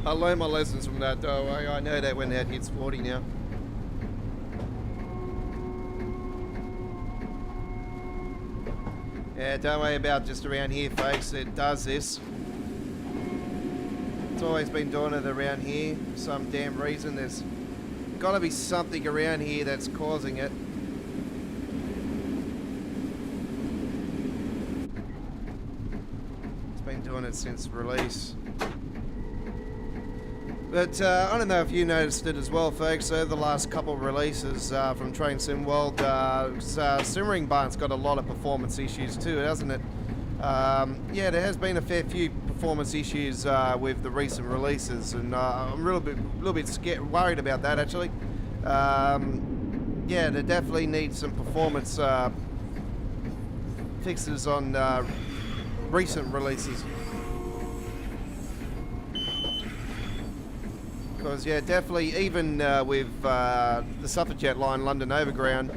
I learned my lessons from that though. I know that when that hits 40 now. Yeah, don't worry about just around here, folks. It does this. It's always been doing it around here for some damn reason. There's got to be something around here that's causing it. It's been doing it since release. But I don't know if you noticed it as well, folks. Over the last couple of releases from Train Sim World, Simmering Barn's got a lot of performance issues too, hasn't it? Yeah, there has been a fair few performance issues with the recent releases, and I'm a little bit worried about that actually. Yeah, they definitely need some performance fixes on recent releases. Because yeah, definitely even with the Suffragette Line, London Overground,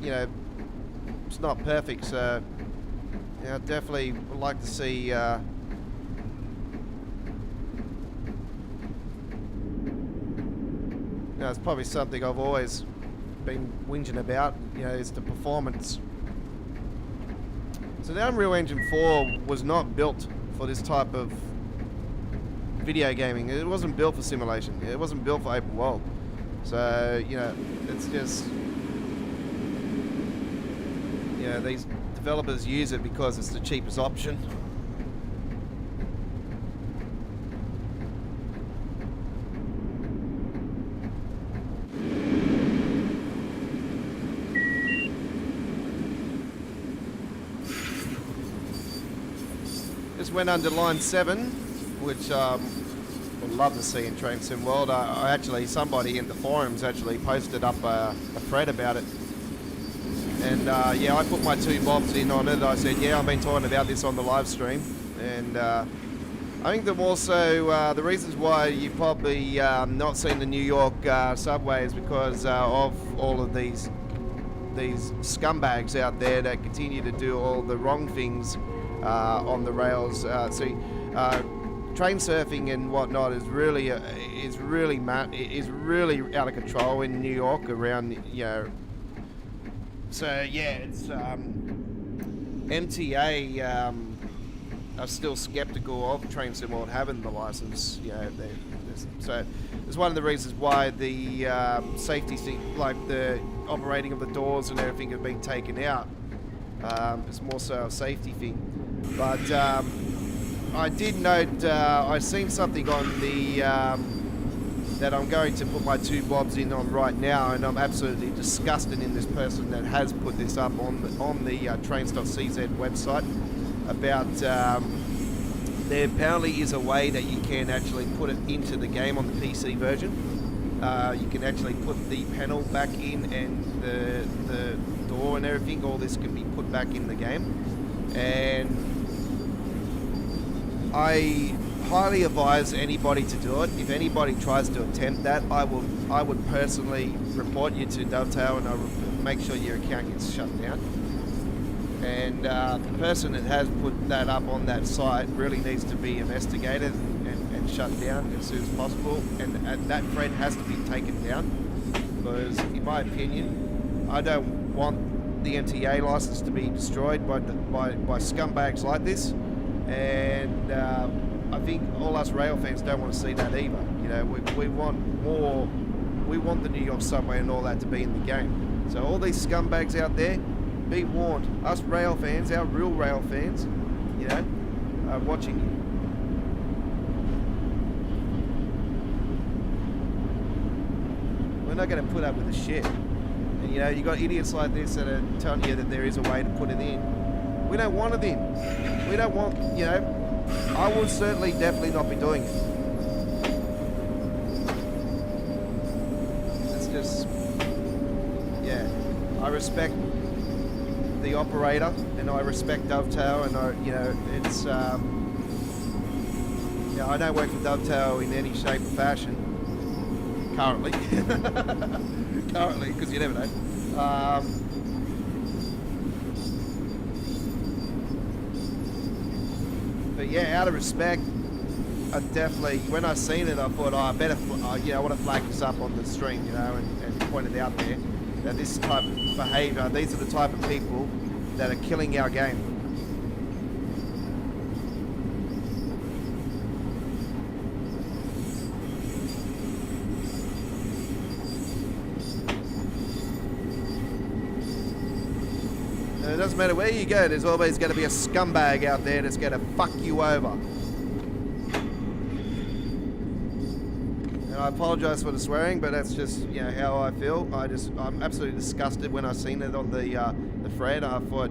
you know, it's not perfect. So yeah, definitely would like to see. You know, it's probably something I've always been whinging about. You know, is the performance. So the Unreal Engine 4 was not built for this type of video gaming. It wasn't built for simulation. It wasn't built for open world. So, you know, it's just, you know, these developers use it because it's the cheapest option. Just went under line 7, which would love to see in Train Sim World. I actually, somebody in the forums actually posted up a thread about it. And yeah, I put my 2 bobs in on it. I said, yeah, I've been talking about this on the live stream. And I think that also the reasons why you probably not seen the New York subway is because of all of these scumbags out there that continue to do all the wrong things on the rails. Train surfing and whatnot is really out of control in New York around, you know. So yeah, it's MTA are still skeptical of Train Sim World having the license. You know, so it's one of the reasons why the safety thing, like the operating of the doors and everything, have been taken out. It's more so a safety thing, but. I did note, I seen something on the, that I'm going to put my 2 bobs in on right now, and I'm absolutely disgusted in this person that has put this up on the trains.cz website about, there apparently is a way that you can actually put it into the game on the PC version. You can actually put the panel back in and the door and everything, all this can be put back in the game. And I highly advise anybody to do it. If anybody tries to attempt that, I would personally report you to Dovetail, and I would make sure your account gets shut down. And the person that has put that up on that site really needs to be investigated and shut down as soon as possible. And that thread has to be taken down, because in my opinion, I don't want the MTA license to be destroyed by scumbags like this. And I think all us rail fans don't want to see that either. You know, we want more. We want the New York subway and all that to be in the game. So all these scumbags out there, be warned. Us rail fans, our real rail fans, you know, are watching you. We're not going to put up with the shit. And you know, you got idiots like this that are telling you that there is a way to put it in. We don't want it in. We don't want, you know, I will certainly definitely not be doing it. It's just, yeah, I respect the operator and I respect Dovetail, and you know, it's, yeah, I don't work for Dovetail in any shape or fashion, currently, because you never know. But yeah, out of respect, I definitely, when I seen it, I thought, oh, I better, you know, I want to flag this up on the stream, you know, and point it out there, that this type of behaviour, these are the type of people that are killing our game. It doesn't matter where you go, there's always going to be a scumbag out there that's going to fuck you over. And I apologise for the swearing, but that's just, you know, how I feel. I'm absolutely disgusted when I seen it on the thread. I thought,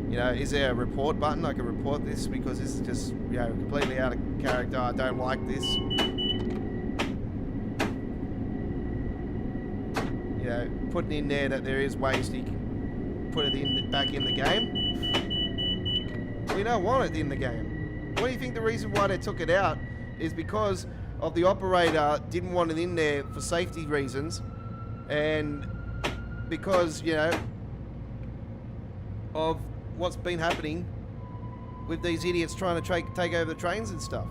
you know, is there a report button? I can report this because this is just, you know, completely out of character. I don't like this. You know, putting in there that there is ways to put it back in the game. We don't want it in the game. What do you think the reason why they took it out is because of the operator didn't want it in there for safety reasons, and because, you know, of what's been happening with these idiots trying to take over the trains and stuff.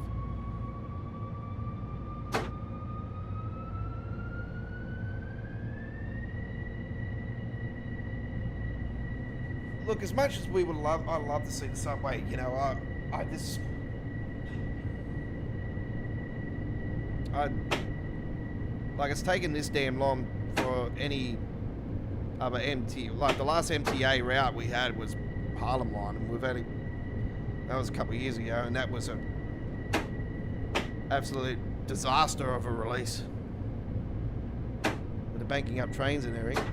Look, as much as we would love, I'd love to see the subway, you know, like, it's taken this damn long for any other like the last MTA route we had was Harlem Line, and that was a couple of years ago, and that was a absolute disaster of a release with the banking up trains and everything.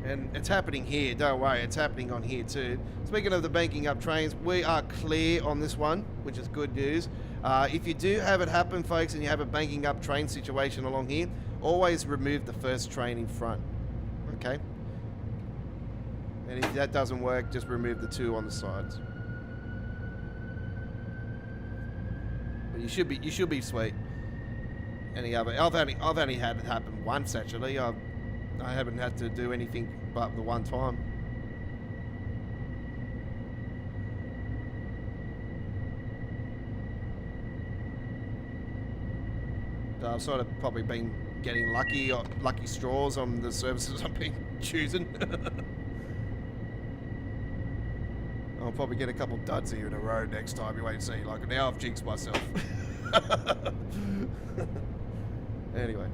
And it's happening here, don't worry, it's happening on here too. Speaking of the banking up trains, we are clear on this one, which is good news. If you do have it happen, folks, and you have a banking up train situation along here, always remove the first train in front, okay? And if that doesn't work, just remove the 2 on the sides. But you should be sweet. Any other? I've only had it happen once actually. I haven't had to do anything but the one time. So I've sort of probably been getting lucky straws on the services I've been choosing. I'll probably get a couple duds here in a row next time. You wait and see. Like, now I've jinxed myself. Anyway.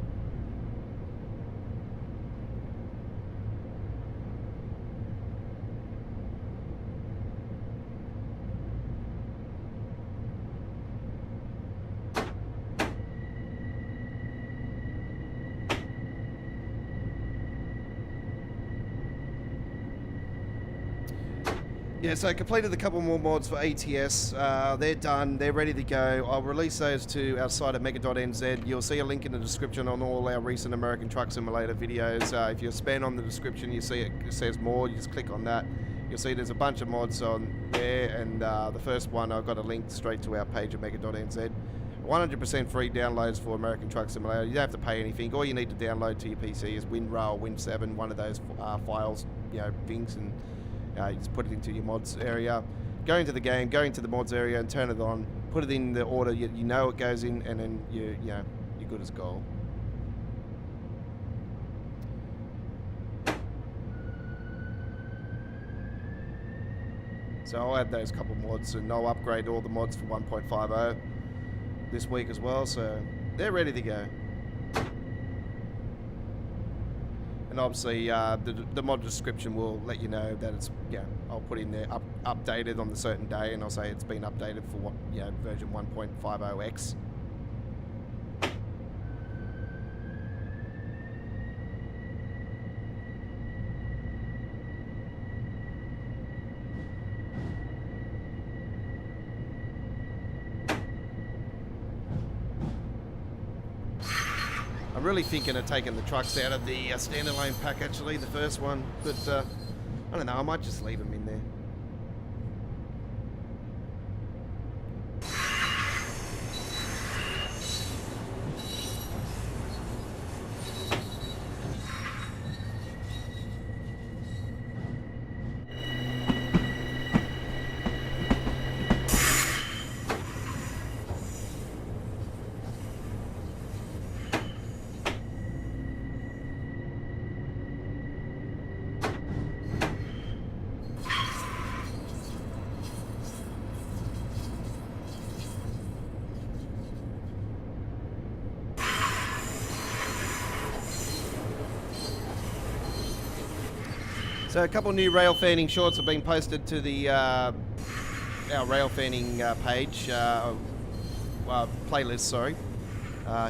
Yeah, so I completed a couple more mods for ATS. They're done. They're ready to go. I'll release those to our site at mega.nz. You'll see a link in the description on all our recent American Truck Simulator videos. If you span on the description, you see it says more. You just click on that. You'll see there's a bunch of mods on there. And the first one, I've got a link straight to our page at mega.nz. 100% free downloads for American Truck Simulator. You don't have to pay anything. All you need to download to your PC is WinRail, Win7, one of those files, things, and you just put it into your mods area, go into the game, go into the mods area and turn it on, put it in the order you know it goes in, and then you're good as gold. So I'll add those couple mods and I'll upgrade all the mods for 1.50 this week as well, so they're ready to go. And obviously, the mod description will let you know that it's, I'll put in there updated on the certain day, and I'll say it's been updated for version 1.50x. I'm really thinking of taking the trucks out of the standalone pack, actually, the first one, but I don't know, I might just leave them in there. So a couple new rail fanning shorts have been posted to the our rail fanning page, playlist, sorry,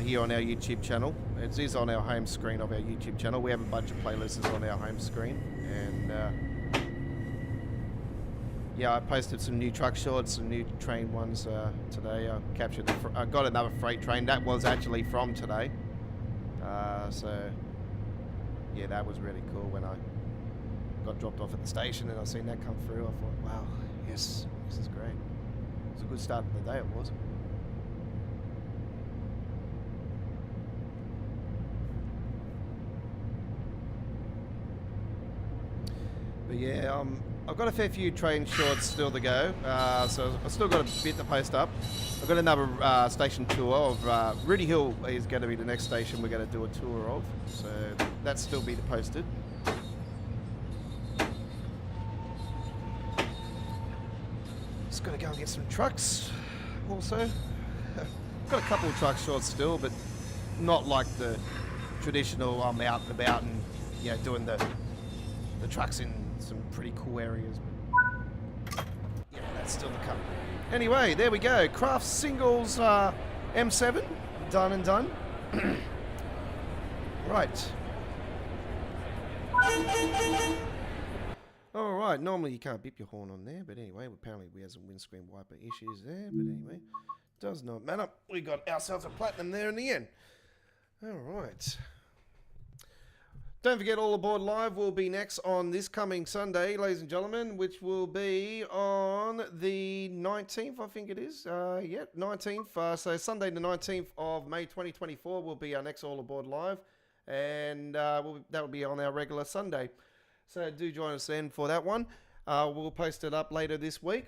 here on our YouTube channel. It is on our home screen of our YouTube channel. We have a bunch of playlists on our home screen, and I posted some new truck shorts, some new train ones today. I got another freight train that was actually from today, so yeah, that was really cool when I got dropped off at the station and I seen that come through. I thought, wow, yes, this is great. It was a good start to the day, it was. But yeah, I've got a fair few train shorts still to go, so I've still got a bit to post up. I've got another station tour of Rudy Hill is going to be the next station we're going to do a tour of, so that's still be posted. Just got to go and get some trucks also. Got a couple of truck shorts still, but not like the traditional I'm out and about and doing the trucks in some pretty cool areas. But yeah, that's still to come. Anyway, there we go. Craft Singles M7, done and done. Right. All right, normally you can't beep your horn on there, but anyway, apparently we have some windscreen wiper issues there, but anyway, does not matter. We got ourselves a platinum there in the end. All right. Don't forget, All Aboard Live will be next on this coming Sunday, ladies and gentlemen, which will be on the 19th, I think it is. 19th. So Sunday the 19th of May 2024 will be our next All Aboard Live. And that will be on our regular Sunday. So do join us then for that one. We'll post it up later this week.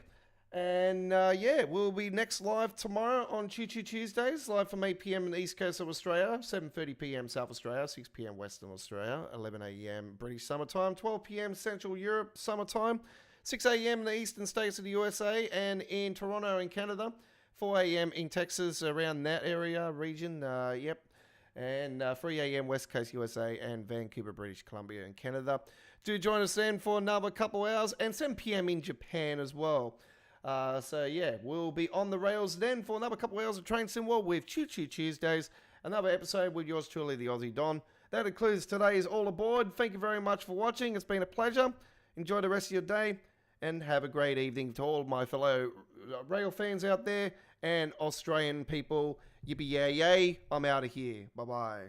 And we'll be next live tomorrow on Choo Choo Tuesdays, live from 8 p.m. in the East Coast of Australia, 7:30 p.m. South Australia, 6 p.m. Western Australia, 11 a.m. British summertime, 12 p.m. Central Europe summertime, 6 a.m. in the eastern states of the USA and in Toronto in Canada, 4 a.m. in Texas, around that area, region, and 3 a.m. West Coast USA and Vancouver, British Columbia in Canada. Do join us then for another couple hours, and 7 p.m. in Japan as well. We'll be on the rails then for another couple hours of Train Sim World with Choo Choo Tuesdays. Another episode with yours truly, the Aussie Don. That includes today's All Aboard. Thank you very much for watching. It's been a pleasure. Enjoy the rest of your day and have a great evening to all my fellow rail fans out there and Australian people. Yippee yay yay. I'm out of here. Bye-bye.